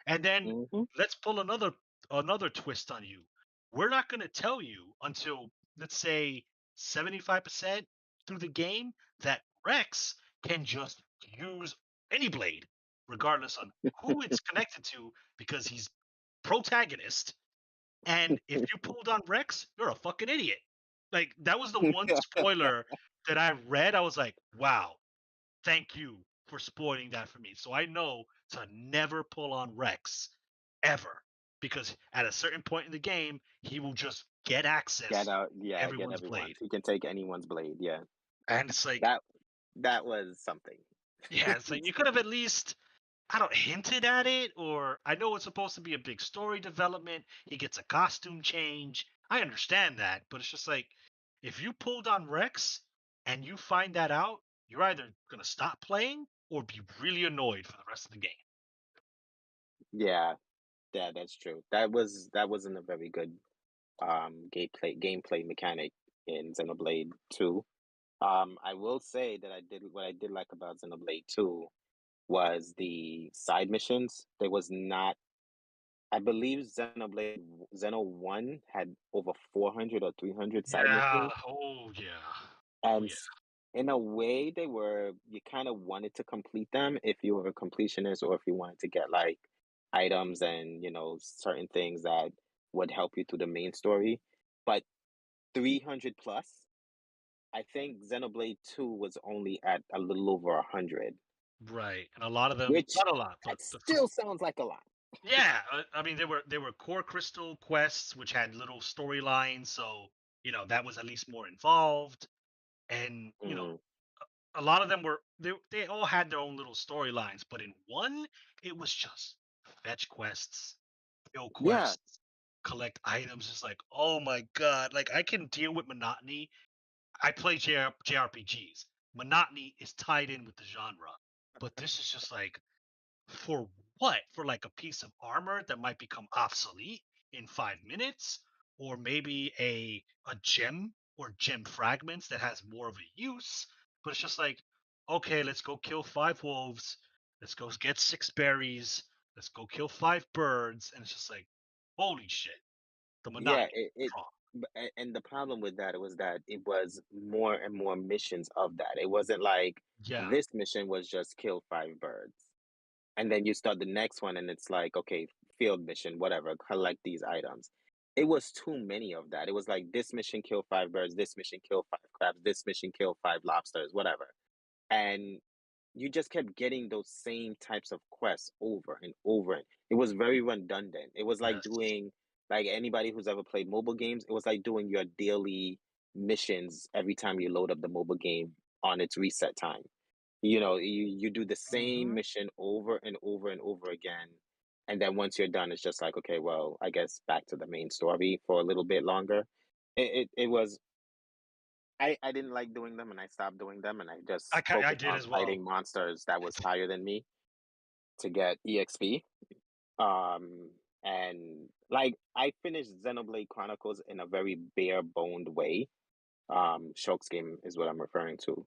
And then Mm-hmm. let's pull another twist on you. We're not going to tell you until, let's say, 75% through the game that Rex can just use any blade regardless on who it's connected to because he's protagonist. And if you pulled on Rex, you're a fucking idiot. Like, that was the one spoiler that I read. I was like, wow, thank you for spoiling that for me. So I know to never pull on Rex ever, because at a certain point in the game, he will just get Get access out, to yeah, get everyone's blade. everyone's. He can take anyone's blade. Yeah, And it's like, that that was something. yeah, it's like you could have at least, I don't, hinted at it, or I know it's supposed to be a big story development. He gets a costume change. I understand that, but it's just like, if you pulled on Rex and you find that out, you're either gonna stop playing or be really annoyed for the rest of the game. Yeah, yeah, that's true. That wasn't a very good gameplay mechanic in Xenoblade 2. I will say that I did what I did like about Xenoblade 2 was the side missions. There was not, I believe Xeno 1 had over 400 or 300 side Yeah. missions. Oh yeah. Oh And yeah. in a way, they were, you kind of wanted to complete them if you were a completionist or if you wanted to get like items and, certain things that would help you through the main story. But 300 plus, I think Xenoblade 2 was only at a little over 100, Right. And a lot of them, which not a lot, but that still sounds like a lot. yeah. I mean, there were core crystal quests which had little storylines, so that was at least more involved. And Mm, a lot of them they all had their own little storylines, but in one, it was just fetch quests, kill yeah, quests, collect items. It's like, oh my god, like I can deal with monotony. I play JRPGs. Monotony is tied in with the genre, but this is just like, for what? For like a piece of armor that might become obsolete in 5 minutes, or maybe a gem or gem fragments that has more of a use. But it's just like, okay, let's go kill 5 wolves. Let's go get 6 berries. Let's go kill 5 birds. And it's just like, holy shit, the yeah. monotony It draw. and the problem with that was that it was more and more missions of that. It wasn't like Yeah. this mission was just kill 5 birds. And then you start the next one and it's like, okay, field mission, whatever, collect these items. It was too many of that. It was like this mission kill 5 birds, this mission kill 5 crabs, this mission kill 5 lobsters, whatever. And you just kept getting those same types of quests over and over. And it was very redundant. It was like Yes. doing, like, anybody who's ever played mobile games, it was like doing your daily missions every time you load up the mobile game on its reset time. You do the same Hmm. mission over and over and over again. And then once you're done, it's just like, okay, well, I guess back to the main story for a little bit longer. It was, I didn't like doing them and I stopped doing them and I just I focused did on as well. fighting monsters that was higher than me to get EXP. Um, and like I finished Xenoblade Chronicles in a very bare boned way. Shulk's game is what I'm referring to.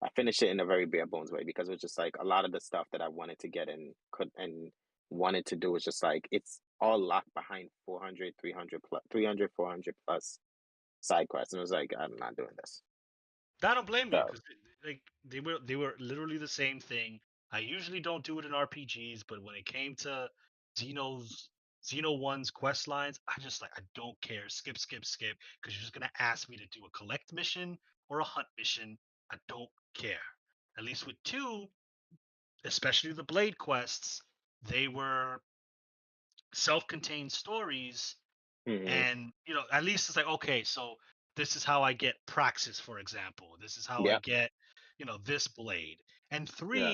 I finished it in a very bare bones way because it was just like a lot of the stuff that I wanted to get and could and wanted to do was just like it's all locked behind 400, 300 plus 300, 400 plus side quests. And it was like, I'm not doing this. I don't blame you So, because like they were literally the same thing. I usually don't do it in RPGs, but when it came to Xeno's Xeno 1's quest lines, I don't care. Skip, skip, skip, because you're just gonna ask me to do a collect mission or a hunt mission. I don't care. At least with two, especially the Blade quests, they were self-contained stories, mhm, and at least it's like, okay, so this is how I get praxis, for example. This is how I yeah, get this blade. And yeah,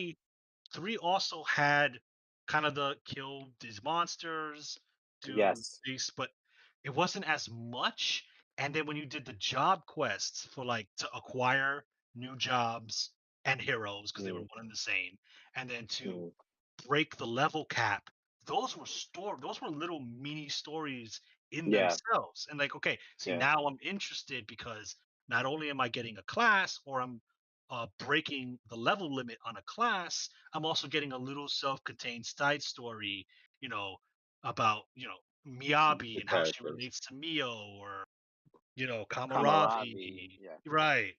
three also had kind of the kill these monsters, do yes, these, but it wasn't as much. And then when you did the job quests for like to acquire new jobs and heroes, because they were mm, one and the same, and then to mm, break the level cap, those were little mini stories in yeah, themselves. And like, okay, see, yeah, now I'm interested because not only am I getting a class, or I'm breaking the level limit on a class, I'm also getting a little self-contained side story, you know, about Miyabi the and how she characters. relates to Mio, or Kamaravi, Kamaravi. yeah, Right.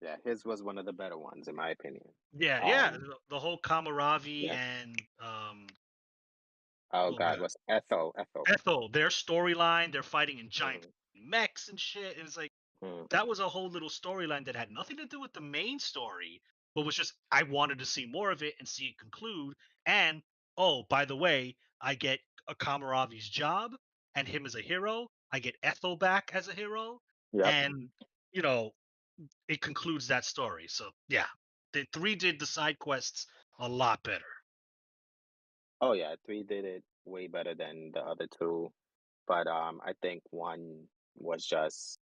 yeah, his was one of the better ones in my opinion. Yeah, yeah. Um, The whole Kamaravi yeah. and Oh oh God, god, what's Ethel? Ethel, their storyline, they're fighting in giant Mm, mechs and shit. And it's like, mm, that was a whole little storyline that had nothing to do with the main story, but was just, I wanted to see more of it and see it conclude. And oh, by the way, I get a Kamaravi's job and him as a hero. I get Ethel back as a hero, yep. and you know, it concludes that story. So yeah, the three did the side quests a lot better. Oh yeah, three did it way better than the other two. But I think one was just,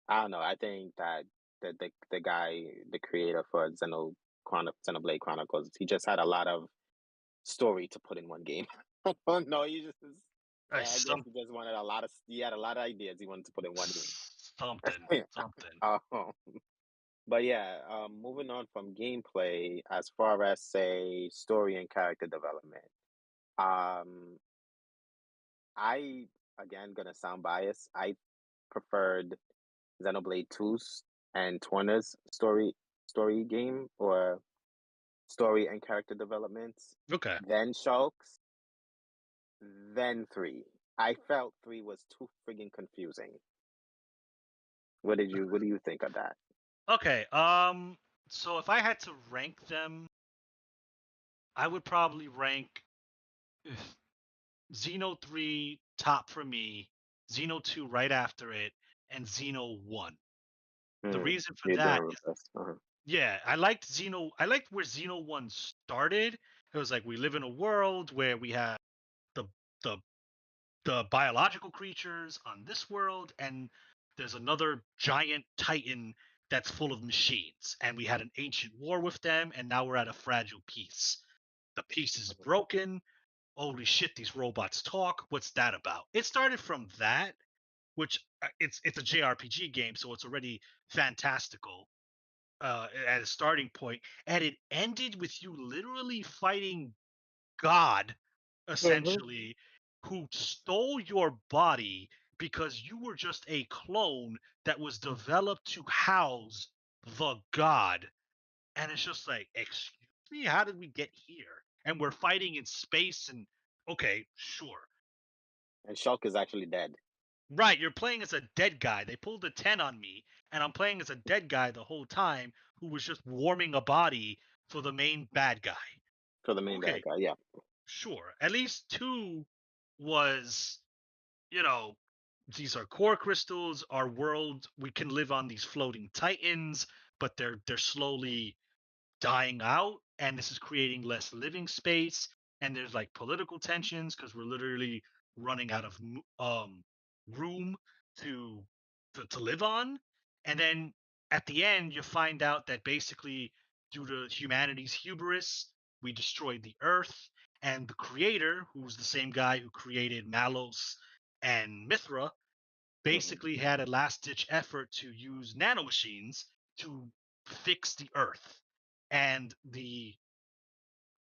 I don't know. I think that the guy, the creator for Xenoblade Chronicles, he just had a lot of story to put in one game. Oh no, I I guess some he just wanted he had a lot of ideas he wanted to put in one game. something something. Oh, But yeah, moving on from gameplay, as far as say story and character development, um, I again gonna sound biased. I preferred Xenoblade 2's and Torna's story game or story and character developments, Okay. then Shulk's, then 3. I felt 3 was too friggin' confusing. What do you think of that? Okay. So if I had to rank them, I would probably rank Xeno 3 top for me, Xeno 2 right after it, and Xeno 1. The Hmm. reason for You're doing that is, reverse. Uh-huh. yeah, I liked where Xeno 1 started. It was like we live in a world where we have the the the biological creatures on this world, and there's another giant titan that's full of machines, and we had an ancient war with them, and now we're at a fragile peace. The peace is broken. Holy shit, these robots talk. What's that about? It started from that, which it's a JRPG game, so it's already fantastical at a starting point, and it ended with you literally fighting God, Mhm. essentially, who stole your body because you were just a clone that was developed to house the God. And it's just like, excuse me, how did we get here? And we're fighting in space, and okay, sure. And Shulk is actually dead. Right, you're playing as a dead guy. They pulled a 10 on me, and I'm playing as a dead guy the whole time who was just warming a body for the main bad guy. For the main bad Okay, guy, yeah. sure. At least 2 was, you know, these are core crystals, our world, we can live on these floating titans, but they're slowly dying out, and this is creating less living space, and there's like political tensions because we're literally running out of room to, to live on. And then at the end you find out that basically, due to humanity's hubris, we destroyed the earth, and the creator, who's the same guy who created Malos and Mithra, Mhm. basically had a last ditch effort to use nanomachines to fix the earth. And the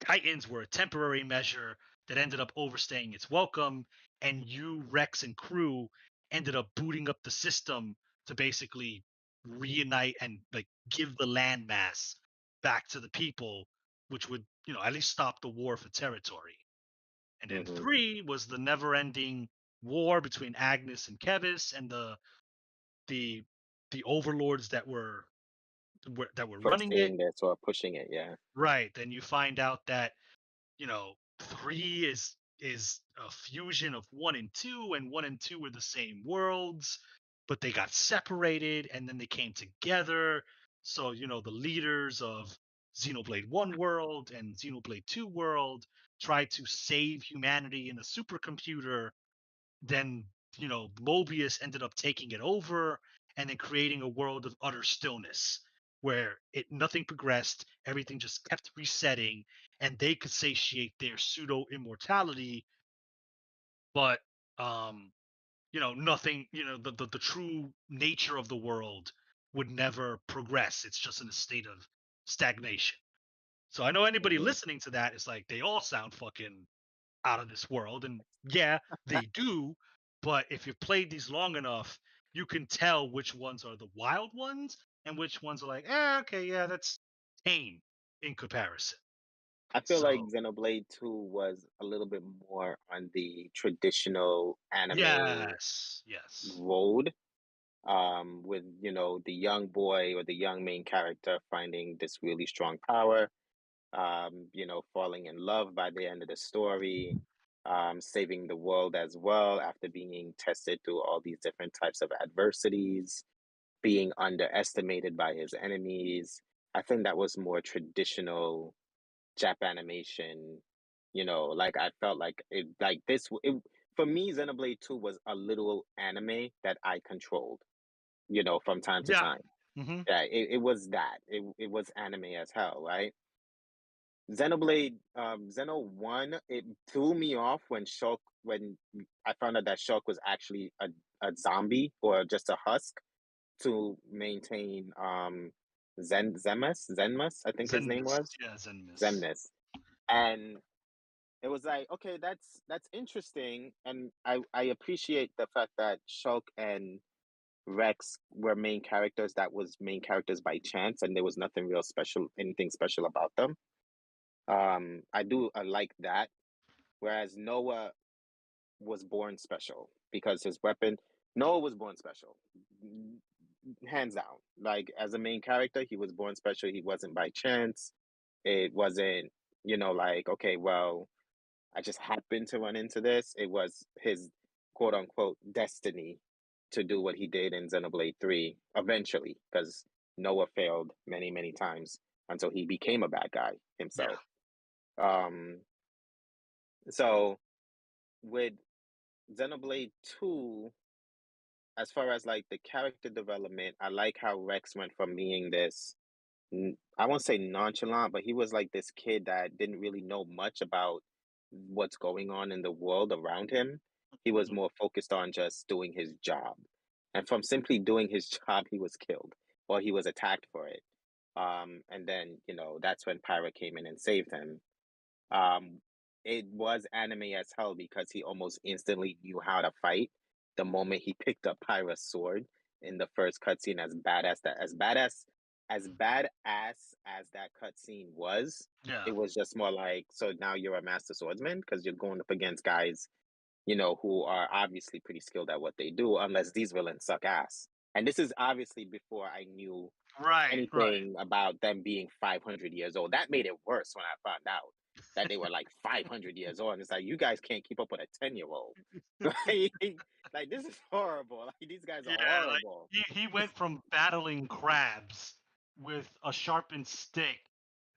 Titans were a temporary measure that ended up overstaying its welcome. And you, Rex, and crew ended up booting up the system to basically reunite and like give the landmass back to the people, which would, at least stop the war for territory. And then Mhm. 3 was the never ending war between Agnes and Kevis and the the overlords that were running it. Foreseeing this or pushing it, yeah. Right. Then you find out that, 3 is a fusion of 1 and 2, and 1 and 2 were the same worlds, but they got separated and then they came together. So, the leaders of Xenoblade 1 world and Xenoblade 2 world tried to save humanity in a supercomputer. Then, Mobius ended up taking it over and then creating a world of utter stillness where it nothing progressed, everything just kept resetting, and they could satiate their pseudo immortality, but nothing, the true nature of the world would never progress. It's just in a state of stagnation. So I know anybody Mhm. listening to that is like, they all sound fucking out of this world. And yeah, they do. But if you've played these long enough, you can tell which ones are the wild ones and which ones are like, okay, yeah, that's tame in comparison. I feel like So Xenoblade 2 was a little bit more on the traditional anime yes, yes. road, with, the young boy or the young main character finding this really strong power, falling in love by the end of the story, saving the world as well after being tested through all these different types of adversities, being underestimated by his enemies. I think that was more traditional Jap animation. Like I felt like for me, Xenoblade 2 was a little anime that I controlled, from time to Yeah. time. Hmm. Yeah, it was that. It was anime as hell, right? Xeno 1, it threw me off when I found out that Shulk was actually a zombie or just a husk to maintain Zenmus, I think his name Zenmus. was Yeah, Zenmus. Zemnis, and it was like, okay, that's interesting, and I appreciate the fact that Shulk and Rex were main characters that was main characters by chance, and there was nothing real special, anything special about them. I like that. Whereas Noah was born special because his weapon. Noah was born special, hands down. Like as a main character, he was born special. He wasn't by chance. It wasn't, like, okay, well, I just happened to run into this. It was his quote unquote destiny to do what he did in Xenoblade 3 eventually, because Noah failed many, many times until he became a bad guy Yeah. himself. Um, so with Xenoblade 2, as far as like the character development, I like how Rex went from being this I won't say nonchalant, but he was like this kid that didn't really know much about what's going on in the world around him. He was Mhm. more focused on just doing his job. And from simply doing his job, he was killed or he was attacked for it. And then, that's when Pyra came in and saved him. Um, it was anime as hell because he almost instantly knew how to fight the moment he picked up Pyra's sword in the first cutscene. As badass as that cutscene was, Yeah. it was just more like, so now you're a master swordsman because you're going up against guys, who are obviously pretty skilled at what they do, unless these villains suck ass. And this is obviously before I knew Right. Right. anything about them being 500 years old. That made it worse when I found out that they were like 500 years old. And it's like, you guys can't keep up with a 10-year-old. Like, this is horrible. Like, these guys are Yeah. Like horrible. he went from battling crabs with a sharpened stick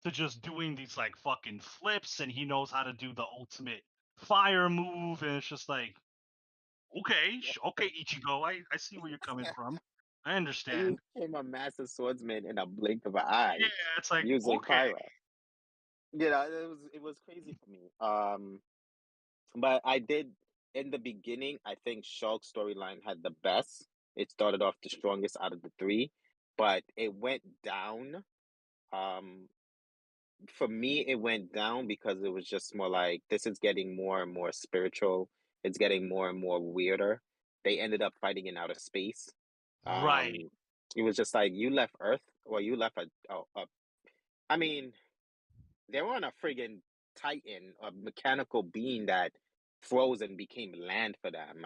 to just doing these like fucking flips, and he knows how to do the ultimate fire move, and it's just like, okay, okay, Ichigo, I see where you're coming from. I He understand. became a master swordsman in a blink of an Yeah, eye it's like, using okay. Pyra. It was crazy for me. But I did in the beginning, I think Shulk's storyline had the best. It started off the strongest out of the three, but it went down. Um, for me, it went down because it was just more like this is getting more and more spiritual. It's getting more and more weirder. They ended up fighting in outer space. Right. Um, it was just like you left Earth, or you left I mean, they were on a friggin' Titan, a mechanical being that froze and became land for them.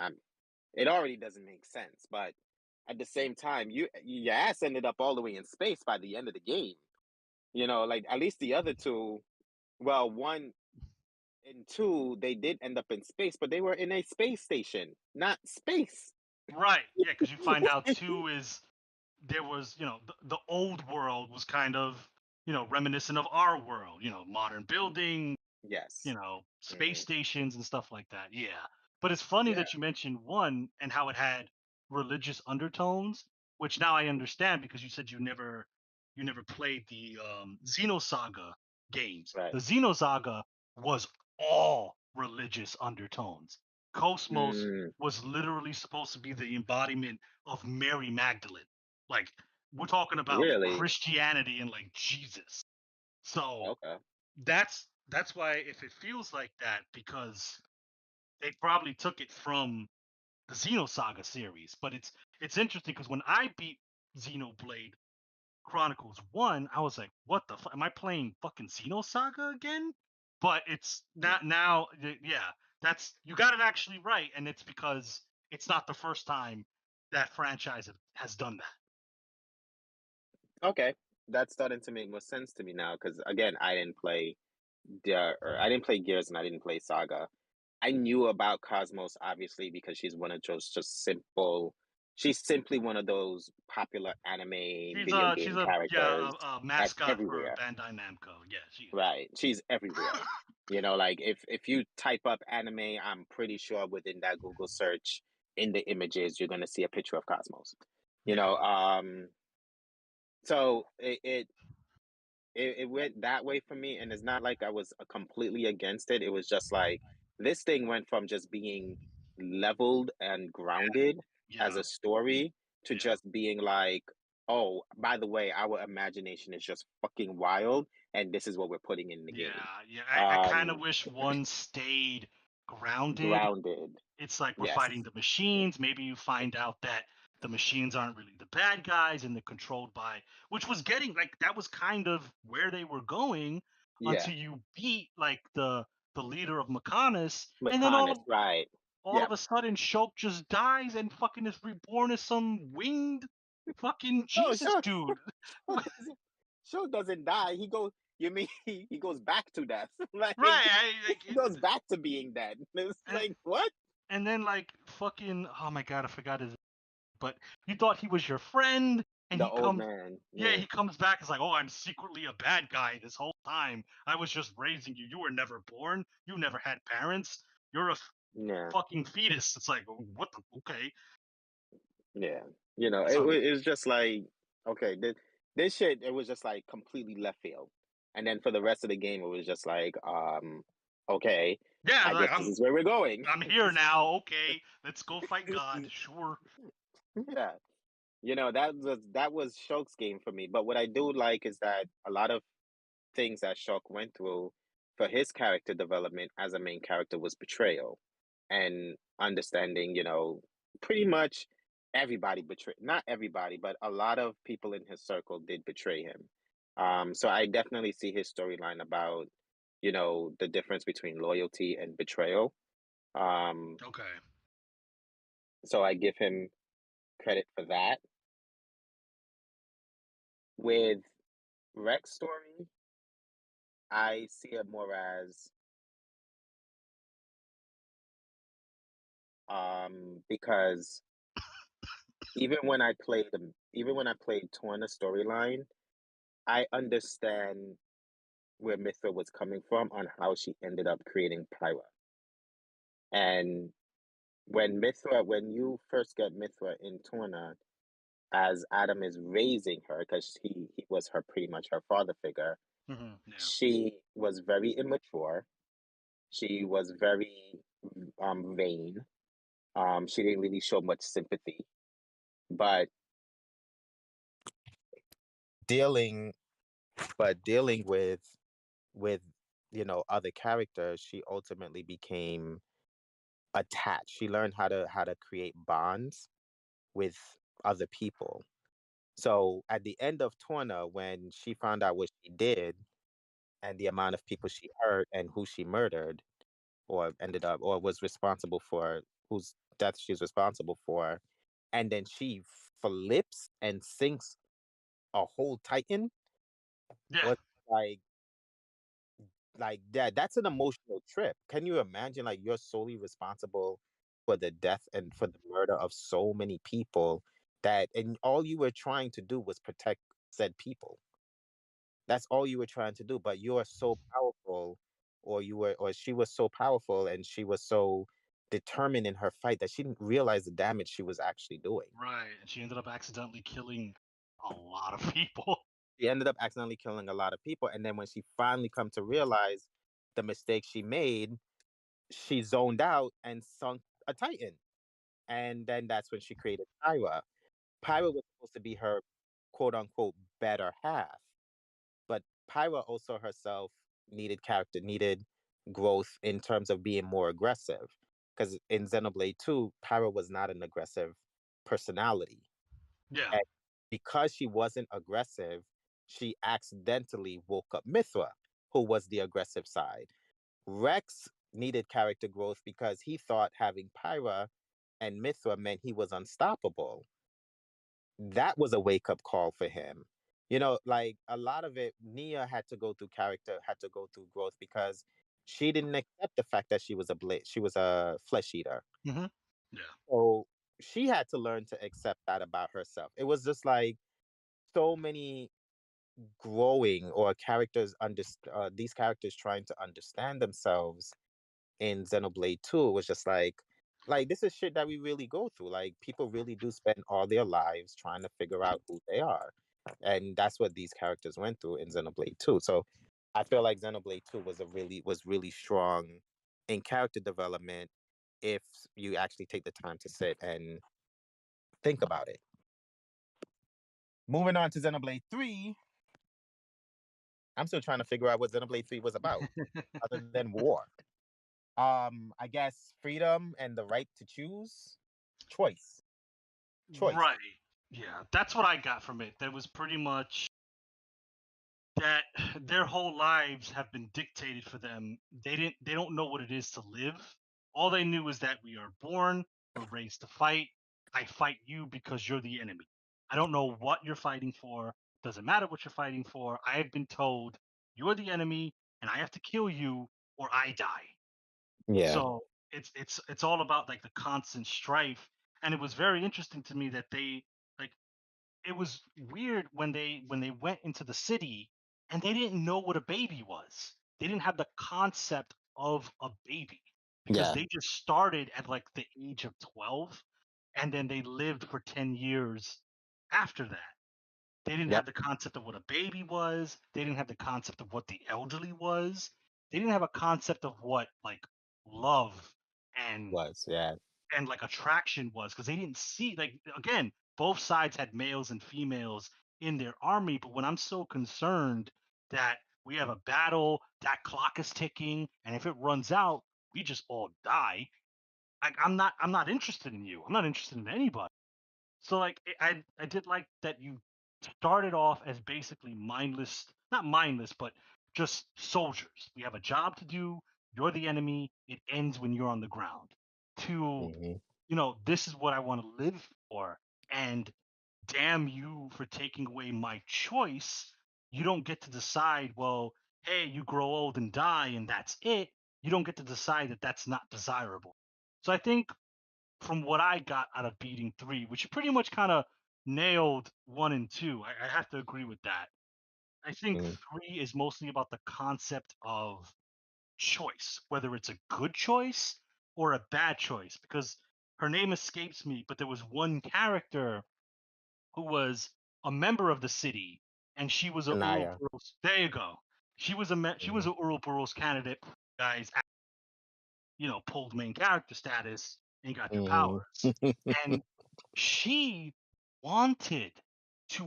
It already doesn't make sense, but at the same time, your ass ended up all the way in space by the end of the game. Like at least the other two, well, one and two, they did end up in space, but they were in a space station, not space. Right. Yeah, because you find out too is there was, the old world was kind of, reminiscent of our world, modern building, Yes. space Hmm. stations and stuff like that. Yeah. But it's funny Yeah. that you mentioned one and how it had religious undertones, which now I understand because you said you never played the Xenosaga games. Right. The Xenosaga was all religious undertones. Cosmos Mm, was literally supposed to be the embodiment of Mary Magdalene. Like, we're talking about really? Christianity and like Jesus. So Okay. that's why if it feels like that, because they probably took it from the Xenosaga series. But it's interesting because when I beat Xenoblade Chronicles 1, I was like, what the fuck? Am I playing fucking Xenosaga again? But it's not now. Yeah, that's, you got it actually right, and it's because it's not the first time that franchise has done that. Okay, that's starting to make more sense to me now. Because again, I didn't play Gears and I didn't play Saga. I knew about Cosmos obviously because she's one of those just simple. She's simply one of those popular anime She's video a she's game a yeah characters a that's mascot for everywhere. Bandai Namco. Yeah, she is. Right, she's everywhere. Like if you type up anime, I'm pretty sure within that Google search in the images you're gonna see a picture of Cosmos. You Yeah. know, um, so it went that way for me, and it's not like I was completely against it. It was just like this thing went from just being leveled and grounded as Yeah. a story to Yeah. just being like, oh, by the way, our imagination is just fucking wild, and this is what we're putting in the game. Yeah. I kind of Um, wish one stayed grounded. Grounded. It's like we're Yes. fighting the machines. Maybe you find out that the machines aren't really the bad guys and they're controlled by, which was getting like that was kind of where they were going Yeah. until you beat like the leader of Mechanus, and then Mechanis, right. all of Yep. a sudden Shulk just dies and fucking is reborn as some winged fucking No, Jesus dude. Sure doesn't Sure doesn't die. He goes you mean he goes back to death. Like Right. he Like goes back to being dead. It's and, like what? and then like fucking oh my god, I forgot his, but you thought he was your friend, and The old man. yeah, Yeah. he comes back. It's like, oh, I'm secretly a bad guy this whole time. I was just raising you. You were never born. You never had parents. You're a Yeah. fucking fetus. It's like, what the? Okay. Yeah. You know, So it was just like okay, this shit it was just like completely left field. And then for the rest of the game it was just like okay, yeah, I like guess this is where we're going. I'm here now. Okay, let's go fight God. Sure. Yeah. You know, that was Shulk's game for me. But what I do like is that a lot of things that Shulk went through for his character development as a main character was betrayal and understanding, you know, pretty much everybody betrayed not everybody, but a lot of people in his circle did betray him. So I definitely see his storyline about, you know, the difference between loyalty and betrayal. Um, Okay. so I give him credit for that. With Rex story, I see it more as because even when I played Torna storyline, I understand where Mithra was coming from on how she ended up creating Pyra. And when you first get Mithra in Torna, as Adam is raising her, because he was her pretty much her father figure, Yeah. she was very immature. She was very vain. She didn't really show much sympathy, but dealing dealing with you know other characters, she ultimately became attached. She learned how to create bonds with other people. So at the end of Torna, when she found out what she did and the amount of people she hurt and who she murdered or ended up or was responsible for whose death she's responsible for, and then she flips and sinks a whole Titan Yeah. was like that that's an emotional trip. Can you imagine like you're solely responsible for the death and for the murder of so many people that and all you were trying to do was protect said people. That's all you were trying to do, but you are so powerful or she was so powerful and she was so determined in her fight that she didn't realize the damage she was actually doing. Right. And she ended up accidentally killing a lot of people. She ended up accidentally killing a lot of people and then when she finally come to realize the mistake she made, she zoned out and sunk a Titan. And then that's when she created Pyra. Pyra was supposed to be her quote unquote better half. But Pyra also herself needed growth in terms of being more aggressive. Because in Xenoblade 2, Pyra was not an aggressive personality. Yeah. And because she wasn't aggressive, she accidentally woke up Mithra, who was the aggressive side. Rex needed character growth because he thought having Pyra and Mithra meant he was unstoppable. That was a wake up call for him. You know, like a lot of it, Nia had to go through character, had to go through growth because she didn't accept the fact that she was a flesh eater. hmm Yeah. So she had to learn to accept that about herself. It was just like so many growing or characters under these characters trying to understand themselves in Xenoblade 2, it was just like this is shit that we really go through. Like people really do spend all their lives trying to figure out who they are. And that's what these characters went through in Xenoblade 2. So I feel like Xenoblade 2 was really strong in character development if you actually take the time to sit and think about it. moving on to Xenoblade 3, I'm still trying to figure out what Xenoblade 3 was about, other than war. I guess freedom and the right to choose, choice, choice. Right. Yeah, that's what I got from it. That was pretty much that their whole lives have been dictated for them. They don't know what it is to live. All they knew is that we are born, we're raised to fight. I fight you because you're the enemy. I don't know what you're fighting for. Doesn't matter what you're fighting for. I have been told you're the enemy and I have to kill you or I die. Yeah, So it's all about like the constant strife. And it was very interesting to me that they like it was weird when they went into the city and they didn't know what a baby was. They didn't have the concept of a baby because yeah, they just started at like the age of 12 and then they lived for 10 years after that. They didn't yep, have the concept of what a baby was. They didn't have the concept of what the elderly was. They didn't have a concept of what like love and was, yeah, like attraction was because they didn't see like again both sides had males and females in their army, but when I'm so concerned that we have a battle, that clock is ticking, and if it runs out we just all die. I'm not interested in you, I'm not interested in anybody. So like I did like that you started off as basically mindless, not mindless, but just soldiers. We have a job to do. You're the enemy. It ends when you're on the ground. To, hmm, you know, this is what I want to live for, and damn you for taking away my choice. You don't get to decide. Well, hey, you grow old and die, and that's it. You don't get to decide that that's not desirable. So I think from what I got out of beating three, which you pretty much kind of nailed one and two. I have to agree with that. I think mm, three is mostly about the concept of choice, whether it's a good choice or a bad choice. Because her name escapes me, but there was one character who was a member of the city, and she was a Anaya. Ouroboros. There you go. She was Mhm. a Ouroboros candidate. Guys, you know, pulled main character status and got your Mhm. powers. And she wanted she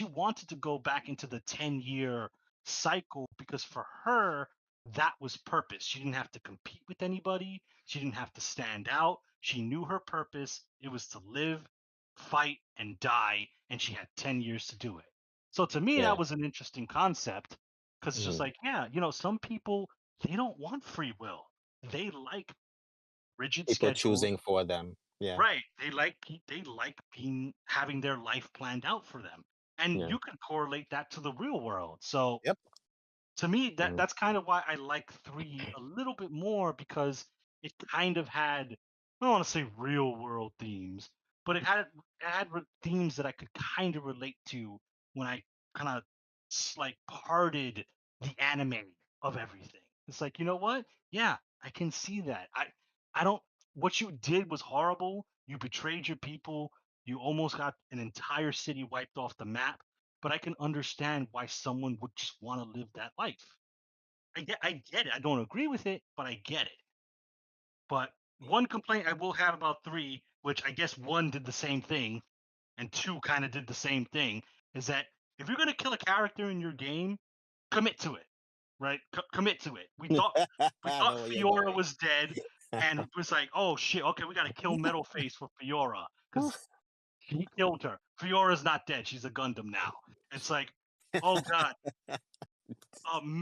wanted to go back into the 10-year cycle because for her, that was purpose. She didn't have to compete with anybody. She didn't have to stand out. She knew her purpose. It was to live, fight, and die. And she had 10 years to do it. So to me, that Yeah, was an interesting concept because it's just mhm. like, yeah, you know, some people, they don't want free will. They like rigid People schedules. choosing for them. Yeah, Right. They like being having their life planned out for them. And yeah, you can correlate that to the real world. So yep, to me, mhm. that's kind of why I like three a little bit more because it kind of had, I don't want to say real world themes, but themes that I could kind of relate to when I kind of like parted the anime of everything. It's like, you know what? Yeah, I can see that. I don't. What you did was horrible. You betrayed your people. You almost got an entire city wiped off the map, but I can understand why someone would just want to live that life. I get it. I don't agree with it, but I get it. But one complaint I will have about three, which I guess one did the same thing and two kind of did the same thing, is that if you're gonna kill a character in your game, commit to it, right? Commit to it. We I thought know where you're Fiora going. was dead, and it was like, oh shit, okay, we gotta kill Metal Face for Fiora because he killed her. Fiora's not dead. She's a Gundam now. It's like, oh god,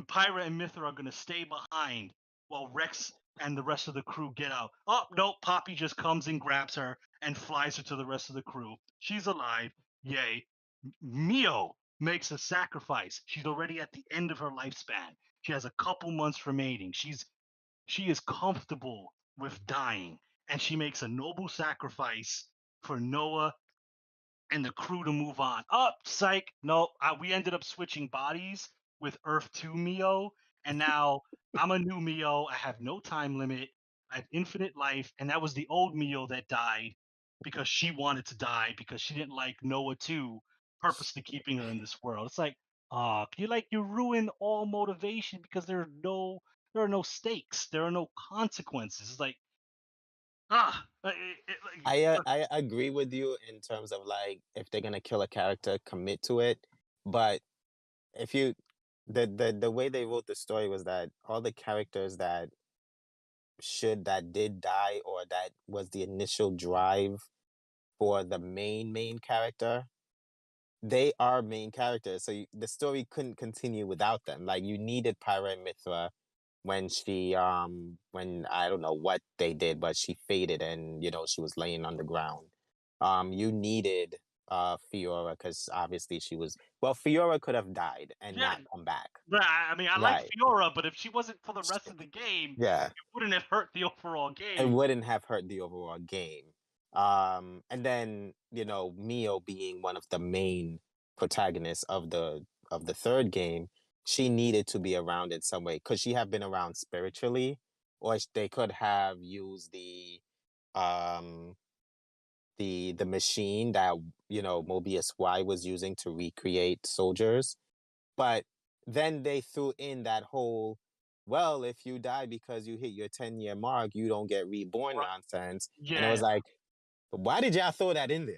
Pyra and Mithra are gonna stay behind while Rex and the rest of the crew get out. Oh no, Poppy just comes and grabs her and flies her to the rest of the crew. She's alive. Yay. Mio makes a sacrifice. She's already at the end of her lifespan. She has a couple months remaining. She is comfortable with dying, and she makes a noble sacrifice for Noah and the crew to move on. Oh, psych. No, we ended up switching bodies with Earth 2 Mio, and now I'm a new Mio. I have no time limit. I have infinite life, and that was the old Mio that died because she wanted to die because she didn't like Noah 2 purposely keeping her in this world. It's like, you ruin all motivation because there are no stakes, there are no consequences. It's like, I agree with you in terms of like if they're gonna kill a character, commit to it. But if you the way they wrote the story was that all the characters that did die or that was the initial drive for the main character, they are main characters. So the story couldn't continue without them. Like you needed Pyra and Mithra when when I don't know what they did, but she faded and she was laying on the ground. You needed Fiora because obviously she was Fiora could have died and Yeah, not come back. but I mean, I like Right. Fiora, but if she wasn't for the rest of the game, Yeah. it wouldn't have hurt the overall It game. wouldn't have hurt the overall game. And then, Mio being one of the main protagonists of the third game, she needed to be around in some way. Could she have been around spiritually? Or they could have used um the machine that, Mobius Y was using to recreate soldiers. But then they threw in that whole, well, if you die because you hit your 10-year mark, you don't get reborn Right. nonsense. And it Yeah, was like, why did y'all throw that in there?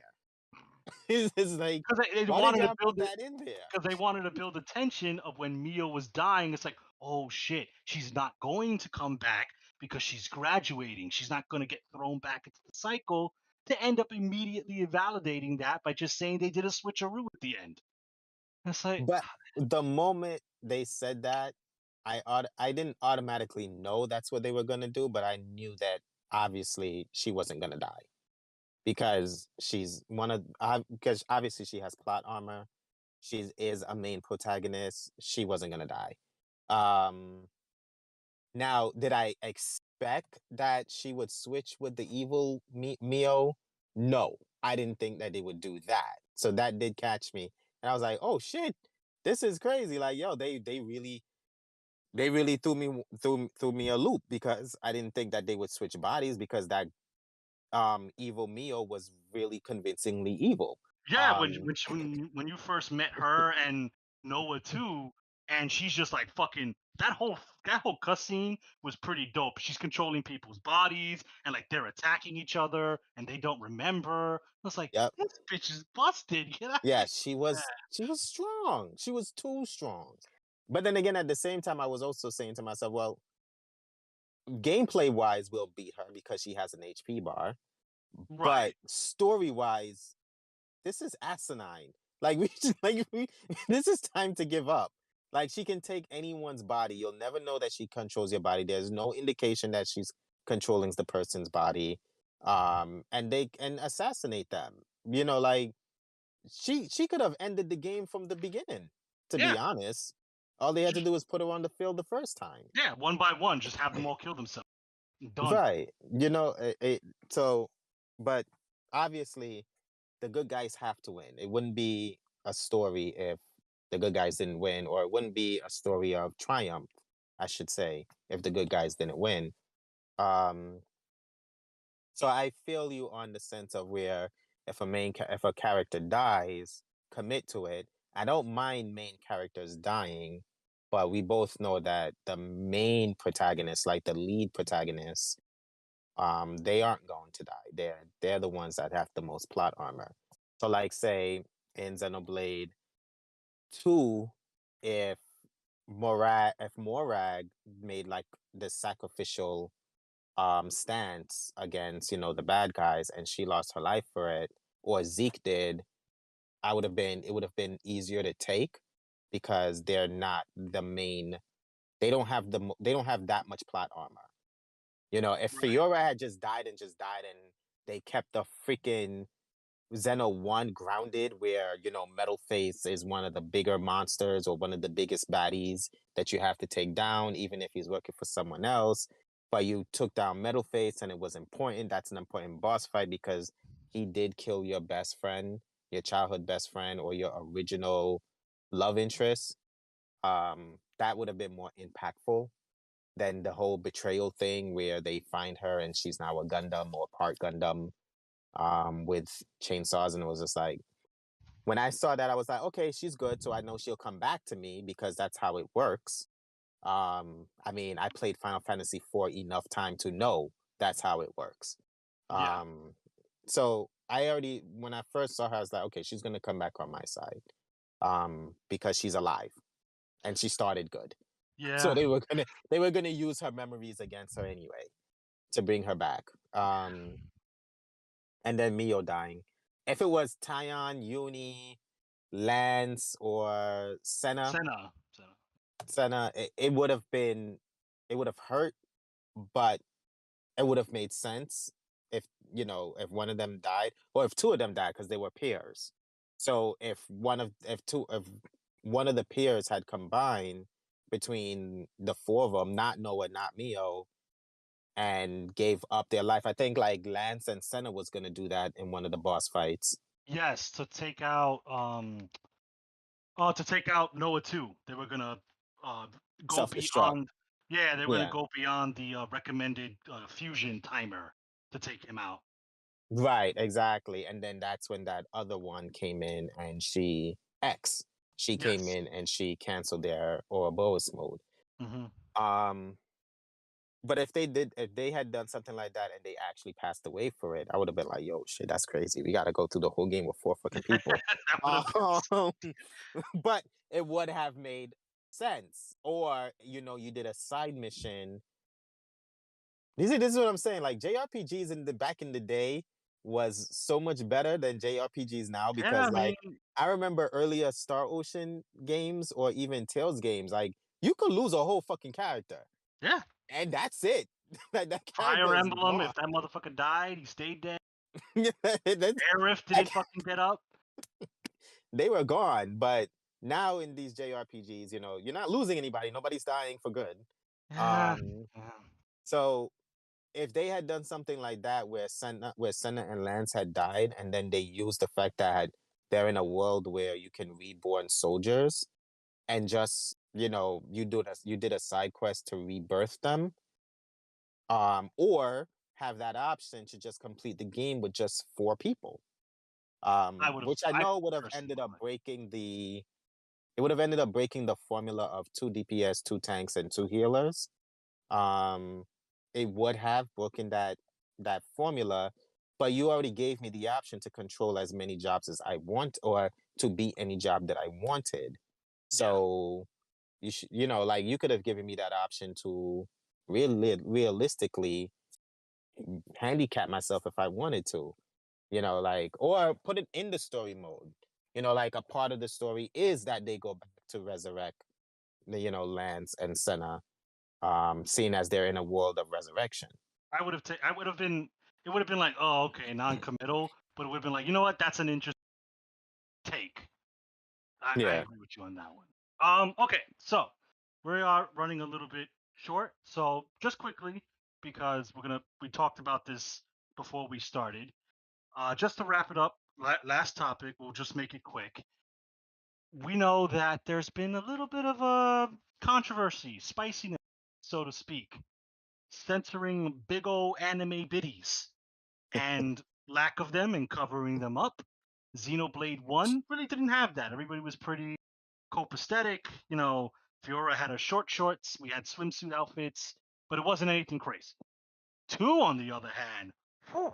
It's like, because they why did wanted to y'all build put it. that in there? Because they wanted to build the tension of when Mio was dying. It's like, oh shit, she's not going to come back because she's graduating. She's not going to get thrown back into the cycle, to end up immediately validating that by just saying they did a switcheroo at the end. It's like, But the moment they said that, I didn't automatically know that's what they were gonna do, but I knew that obviously she wasn't gonna die because because obviously she has plot armor. She is a main protagonist. She wasn't gonna die. Um, Now, did I expect that she would switch with the evil Mio? No, I didn't think that they would do that. So that did catch me, and I was like, "Oh shit, this is crazy!" Like, yo, they really threw me a loop because I didn't think that they would switch bodies because that evil Mio was really convincingly evil. yeah, Um, when you first met her and Noah too, and she's just like fucking that whole cuss scene was pretty dope. She's controlling people's bodies and like they're attacking each other and they don't remember. It's like yep, this bitch is busted. Get out. yeah, she was strong. She was too strong. But then again, at the same time, I was also saying to myself, well, gameplay wise, we'll beat her because she has an HP bar. But Right. story wise, this is asinine. Like this is time to give up. Like she can take anyone's body. You'll never know that she controls your body. There's no indication that she's controlling the person's body. And they can assassinate them. Like she could have ended the game from the beginning, to Yeah. be honest. All they had to Just do was put her on the field the first time. yeah, one by one, just have them all kill themselves. Done. Right. So, but obviously, the good guys have to win. It wouldn't be a story if the good guys didn't win, or it wouldn't be a story of triumph, I should say, if the good guys didn't win. Um, so I feel you on the sense of where if a character dies, commit to it. I don't mind main characters dying, but we both know that the main protagonist, like the lead protagonist, they aren't going to die. They're the ones that have the most plot armor. So like say in Xenoblade 2, if Morag made like the sacrificial stance against, the bad guys and she lost her life for it, or Zeke did, it would have been easier to take because they're not the main they don't have that much plot armor. If Right. Fiora had just died and they kept the freaking Xeno 1 grounded, where, Metal Face is one of the bigger monsters or one of the biggest baddies that you have to take down, even if he's working for someone else. But you took down Metal Face and it was important. That's an important boss fight because he did kill your best friend, your childhood best friend, or your original love interest. That would have been more impactful than the whole betrayal thing where they find her and she's now a Gundam or part Gundam with chainsaws. And it was just like, when I saw that, I was like, okay, she's good. So I know she'll come back to me because that's how it works. I mean, I played Final Fantasy IV enough time to know that's how it works. Yeah. So when I first saw her, I was like, okay, she's gonna come back on my side, because she's alive and she started good. So Yeah. they were gonna use her memories against her anyway to bring her back. And then Mio dying. If it was Tyon, Uni, Lance, or Senna. Senna, it would have been, it would have hurt, but it would have made sense if if one of them died, or if two of them died, because they were peers. So if one of the peers had combined between the four of them, not Noah, not Mio, and gave up their life, I think like Lance and Senna was gonna do that in one of the boss fights. Yes, to take out Noah too. They were gonna uh go Self-destruct. beyond. Yeah, they were gonna Yeah. go beyond the recommended fusion timer to take him out. Right, exactly. And then that's when that other one came in, and she came Yes. in and she canceled their Ouroboros mode. Hmm. Um, but if they had done something like that and they actually passed away for it, I would have been like, yo, shit, that's crazy. We got to go through the whole game with 4 fucking people. That would have Um, but it would have made sense. Or, you did a side mission. This is what I'm saying. Like JRPGs back in the day was so much better than JRPGs now, Yeah, because I mean, like I remember earlier Star Ocean games or even Tales games, like you could lose a whole fucking character yeah. and that's it. Like that character Fire is Emblem. gone. If that motherfucker died, he stayed dead. That's- Air Rift like, didn't fucking get up. they were gone. But now in these JRPGs, you're not losing anybody. Nobody's dying for good. Yeah. Um, Yeah. so if they had done something like that where Senna and Lance had died, and then they used the fact that they're in a world where you can reborn soldiers, and just you did a side quest to rebirth them, or have that option to just complete the game with just 4 people, I would have. which I I know would have personally ended would up like. breaking the formula of 2 DPS, 2 tanks, and 2 healers. um it would have broken that formula, but you already gave me the option to control as many jobs as I want, or to beat any job that I wanted. Yeah. So like you could have given me that option to realistically handicap myself if I wanted to, like, or put it in the story mode. Like a part of the story is that they go back to resurrect Lance and Senna, seeing as they're in a world of resurrection. I would have. I would have been. It would have been like, oh, okay, non-committal, but it would have been like, you know what? That's an interesting take. I Yeah. agree with you on that one. Okay, so we are running a little bit short. So just quickly, because we talked about this before we started. Just to wrap it up, last topic. We'll just make it quick. We know that there's been a little bit of a controversy, spiciness, so to speak, censoring big old anime biddies and lack of them and covering them up. Xenoblade 1 really didn't have that. Everybody was pretty copacetic. Fiora had her short shorts, we had swimsuit outfits, but it wasn't anything crazy. 2, on the other hand, whew,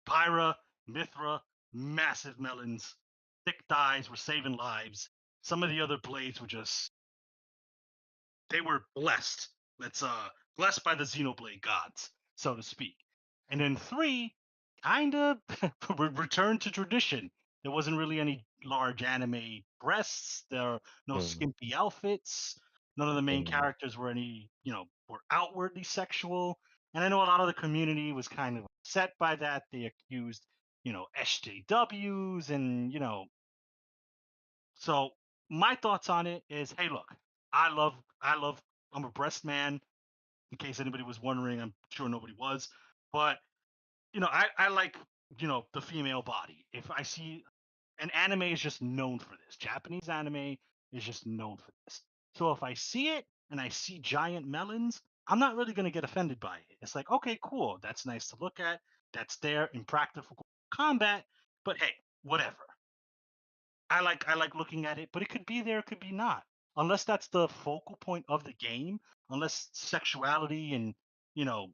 Pyra, Mithra, massive melons, thick thighs were saving lives. Some of the other blades were just, they were blessed. Let's blessed by the Xenoblade gods, so to speak. And then 3, kind of returned to tradition. There wasn't really any large anime breasts. There are no Mhm, skimpy outfits. None of the main mhm, characters were were outwardly sexual. And I know a lot of the community was kind of upset by that. They accused, SJWs and, so my thoughts on it is, hey, look, I love, I'm a breast man. In case anybody was wondering, I'm sure nobody was, but I like the female body. If I see an anime is just known for this, Japanese anime is just known for this. So if I see it and I see giant melons, I'm not really gonna get offended by it. It's like, okay, cool, that's nice to look at. That's there in practical combat, but hey, whatever. I like looking at it, but it could be there, it could be not. Unless that's the focal point of the game, unless sexuality and you know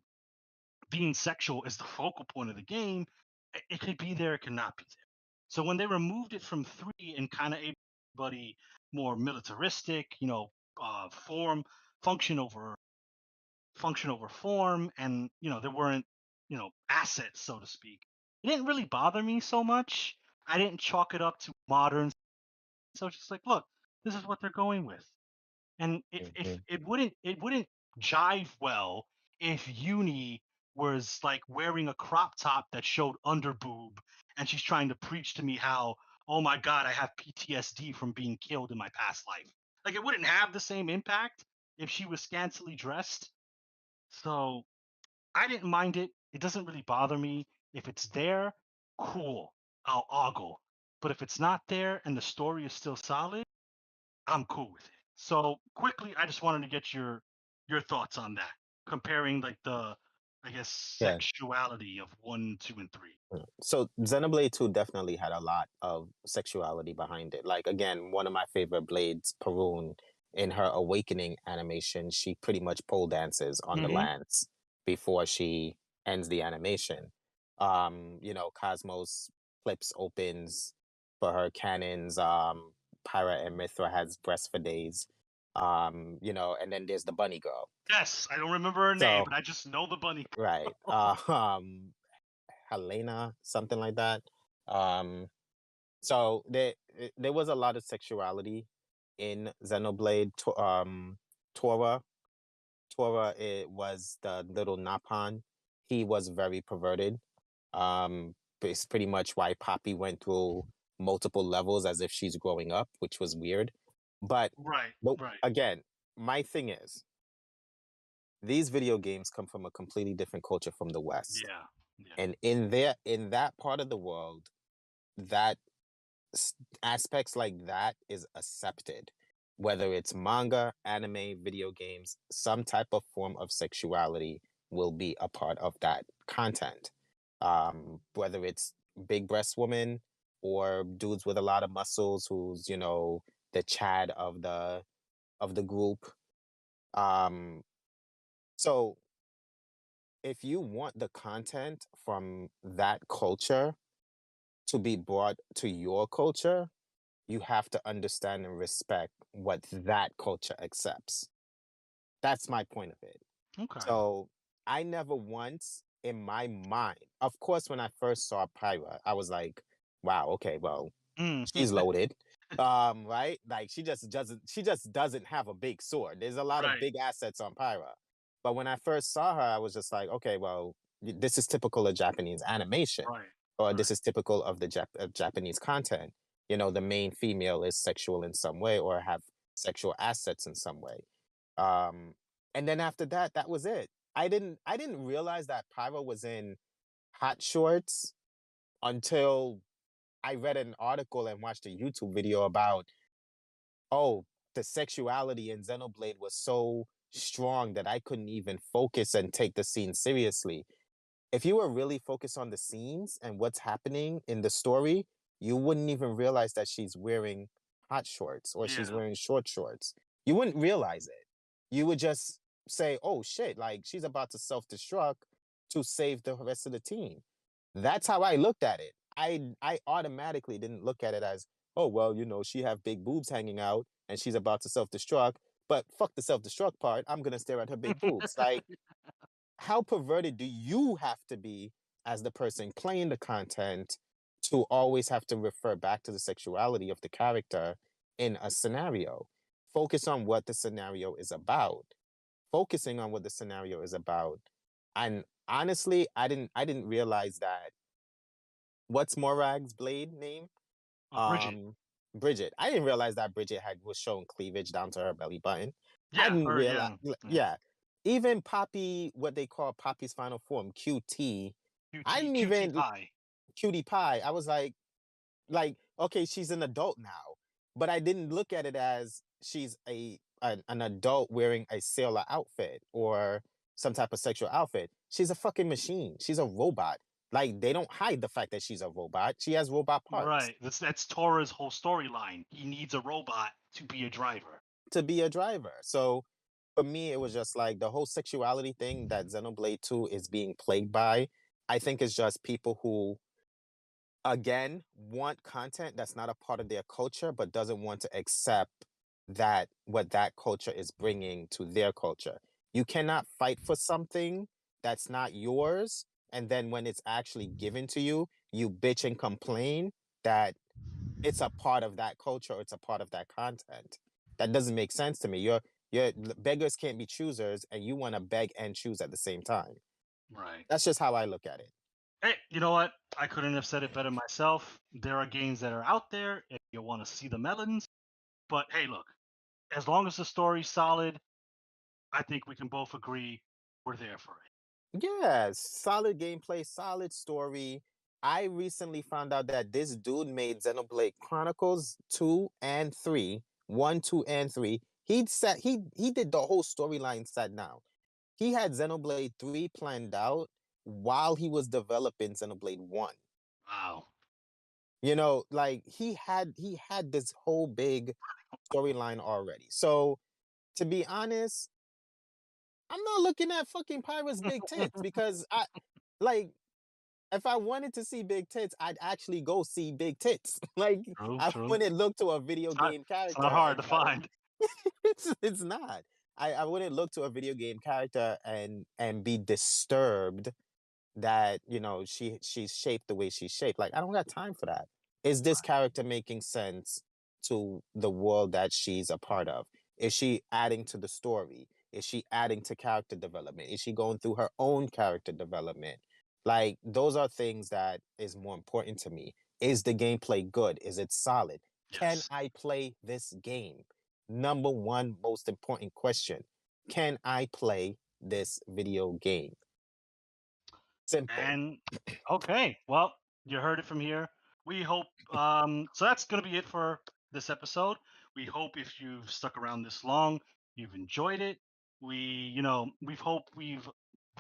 being sexual is the focal point of the game, it could be there, it could not be there. So when they removed it from 3 and kind of everybody more militaristic, form, function over function over form, and there weren't assets, so to speak, it didn't really bother me so much. I didn't chalk it up to modern, so it's just like, look, this is what they're going with. And if Mhm. it wouldn't jive well if Uni was like wearing a crop top that showed under boob, and she's trying to preach to me how, oh my god, I have PTSD from being killed in my past life. Like, it wouldn't have the same impact if she was scantily dressed. So I didn't mind it. It doesn't really bother me. If it's there, cool. I'll ogle. But if it's not there and the story is still solid, I'm cool with it. So quickly, I just wanted to get your thoughts on that, comparing like the, I guess, Yeah. sexuality of 1, 2, and 3. So Xenoblade 2 definitely had a lot of sexuality behind it. Like again, one of my favorite blades, Perun, in her awakening animation, she pretty much pole dances on the Mm-hmm. lance before she ends the animation. Cosmos flips opens for her cannons. Pyra and Mithra has breasts for days. And then there's the bunny girl. Yes, I don't remember her name, So but I just know the bunny. right. Helena, something like that. Um, so there was a lot of sexuality in Xenoblade. Tora, it was the little Napan. He was very perverted. It's pretty much why Poppy went through multiple levels as if she's growing up, which was weird. But, Right, but right. again, my thing is, these video games come from a completely different culture from the West, Yeah, yeah. and in that part of the world, that aspects like that is accepted, whether it's manga, anime, video games, some type of form of sexuality will be a part of that content, whether it's big breast woman or dudes with a lot of muscles who's the chad of the group. Um so if you want the content from that culture to be brought to your culture, you have to understand and respect what that culture accepts. That's my point of it. Okay. So I never once in my mind, of course, when I first saw Pyra, I was like, wow, okay, well, Mm. she's loaded. Right? Like she just doesn't have a big sword. There's a lot of Right, big assets on Pyra. But when I first saw her, I was just like, okay, well, this is typical of Japanese animation, right, or this right. is typical of the of Japanese content. The main female is sexual in some way or have sexual assets in some way. Um, and then after that, that was it. I didn't realize that Pyra was in hot shorts until I read an article and watched a YouTube video about, oh, the sexuality in Xenoblade was so strong that I couldn't even focus and take the scene seriously. If you were really focused on the scenes and what's happening in the story, you wouldn't even realize that she's wearing hot shorts or she's Yeah, wearing short shorts. You wouldn't realize it. You would just say, oh shit, like she's about to self destruct to save the rest of the team. That's how I looked at it. I automatically didn't look at it as, oh well, she have big boobs hanging out and she's about to self destruct. But fuck the self destruct part. I'm gonna stare at her big boobs. Like, how perverted do you have to be as the person playing the content to always have to refer back to the sexuality of the character in a scenario? Focus on what the scenario is about. Focusing on what the scenario is about. And honestly, I didn't realize that. What's Morag's blade name? Bridget. Um Bridget. I didn't realize that Bridget had was showing cleavage down to her belly button. I Yeah, didn't her. realize, Yeah, yeah. yeah. Even Poppy, what they call Poppy's final form, QT. I QT didn't QT even pie. Cutie Pie. I was like, okay, she's an adult now, but I didn't look at it as she's an adult wearing a sailor outfit or some type of sexual outfit. She's a fucking machine. She's a robot. Like, they don't hide the fact that she's a robot. She has robot parts Right. That's Tora's whole storyline. He needs a robot to be a driver. to be a driver. So for me, it was just like the whole sexuality thing that Xenoblade 2 is being plagued by. I think it's just people who, again, want content that's not a part of their culture, but doesn't want to accept that what that culture is bringing to their culture. You cannot fight for something that's not yours, and then when it's actually given to you, you bitch and complain that it's a part of that culture, or it's a part of that content. That doesn't make sense to me. Beggars can't be choosers, and you want to beg and choose at the same time. Right. That's just how I look at it. Hey, you know what? I couldn't have said it better myself. There are games that are out there if you want to see the melons. But hey, look, as long as the story's solid, I think we can both agree we're there for it. Yes, solid gameplay, solid story. I recently found out that this dude made Xenoblade Chronicles 2 and 3, 1, 2, and 3. He did the whole storyline set now. He had Xenoblade 3 planned out while he was developing Xenoblade 1. Wow. You know, like he had this whole big storyline already. So, to be honest, I'm not looking at fucking Pyra's big tits because like if I wanted to see big tits, I'd actually go see big tits. Like True, I true. wouldn't look to a video game It's not character hard and to try to. find. It's not. I wouldn't look to a video game character and be disturbed that she's shaped the way she's shaped. Like I don't got time for that. Is this character making sense to the world that she's a part of? Is she adding to the story? Is she adding to character development? Is she going through her own character development? Like those are things that is more important to me. Is the gameplay good? Is it solid? Can Yes. I play this game? Number one most important question. Can I play this video game? Simple. And okay, well, you heard it from here. We hope so that's going to be it for this episode. We hope if you've stuck around this long, you've enjoyed it. We've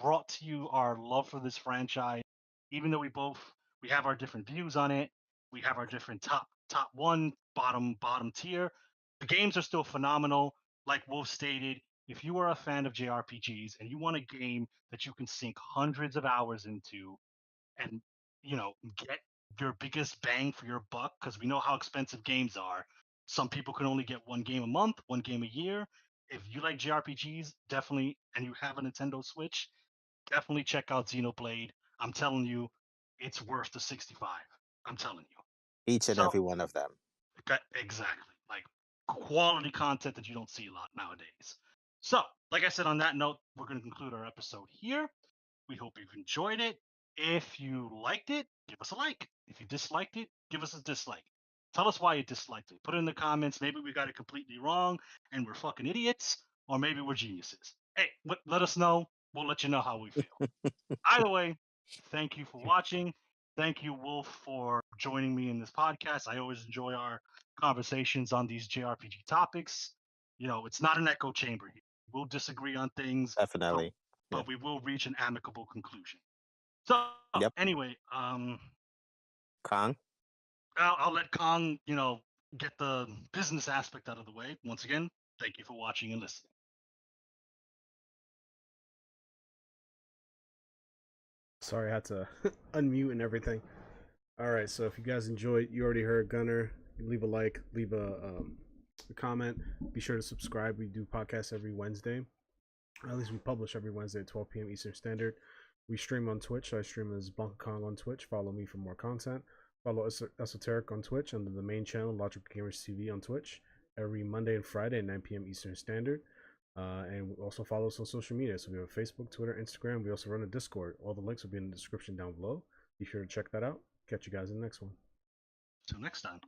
brought to you our love for this franchise even though we have our different views on it. We have our different top one, bottom tier. The games are still phenomenal. Like Wolf stated, if you are a fan of JRPGs and you want a game that you can sink hundreds of hours into and get your biggest bang for your buck, because we know how expensive games are. Some people can only get one game a month, one game a year. If you like JRPGs, definitely, and you have a Nintendo Switch, definitely check out Xenoblade. I'm telling you, it's worth the 65. I'm telling you. Each and So every one of them. exactly, like quality content that you don't see a lot nowadays. So, like I said, on that note, we're going to conclude our episode here. We hope you've enjoyed it. If you liked it, give us a like. If you disliked it, give us a dislike. Tell us why you disliked it. Put it in the comments. Maybe we got it completely wrong and we're fucking idiots, or maybe we're geniuses. Hey, let us know. We'll let you know how we feel. Either way, thank you for watching. Thank you, Wolf, for joining me in this podcast. I always enjoy our conversations on these JRPG topics. It's not an echo chamber here. We'll disagree on things, but, Definitely. Yeah. but we will reach an amicable conclusion. So Yep. anyway, Kong. I'll let Kong, get the business aspect out of the way. Once again, thank you for watching and listening. Sorry, I had to unmute and everything. All right, so if you guys enjoyed, you already heard Gunner. Leave a like, leave a comment. Be sure to subscribe. We do podcasts every Wednesday. At least we publish every Wednesday at 12 p.m. Eastern Standard. We stream on Twitch. I stream as BlankaKong on Twitch. Follow me for more content. Follow Esoteric on Twitch under the main channel, Logic Gamers TV on Twitch, every Monday and Friday at 9 p.m. Eastern Standard. And also follow us on social media. So we have Facebook, Twitter, Instagram. We also run a Discord. All the links will be in the description down below. Be sure to check that out. Catch you guys in the next one. Till next time.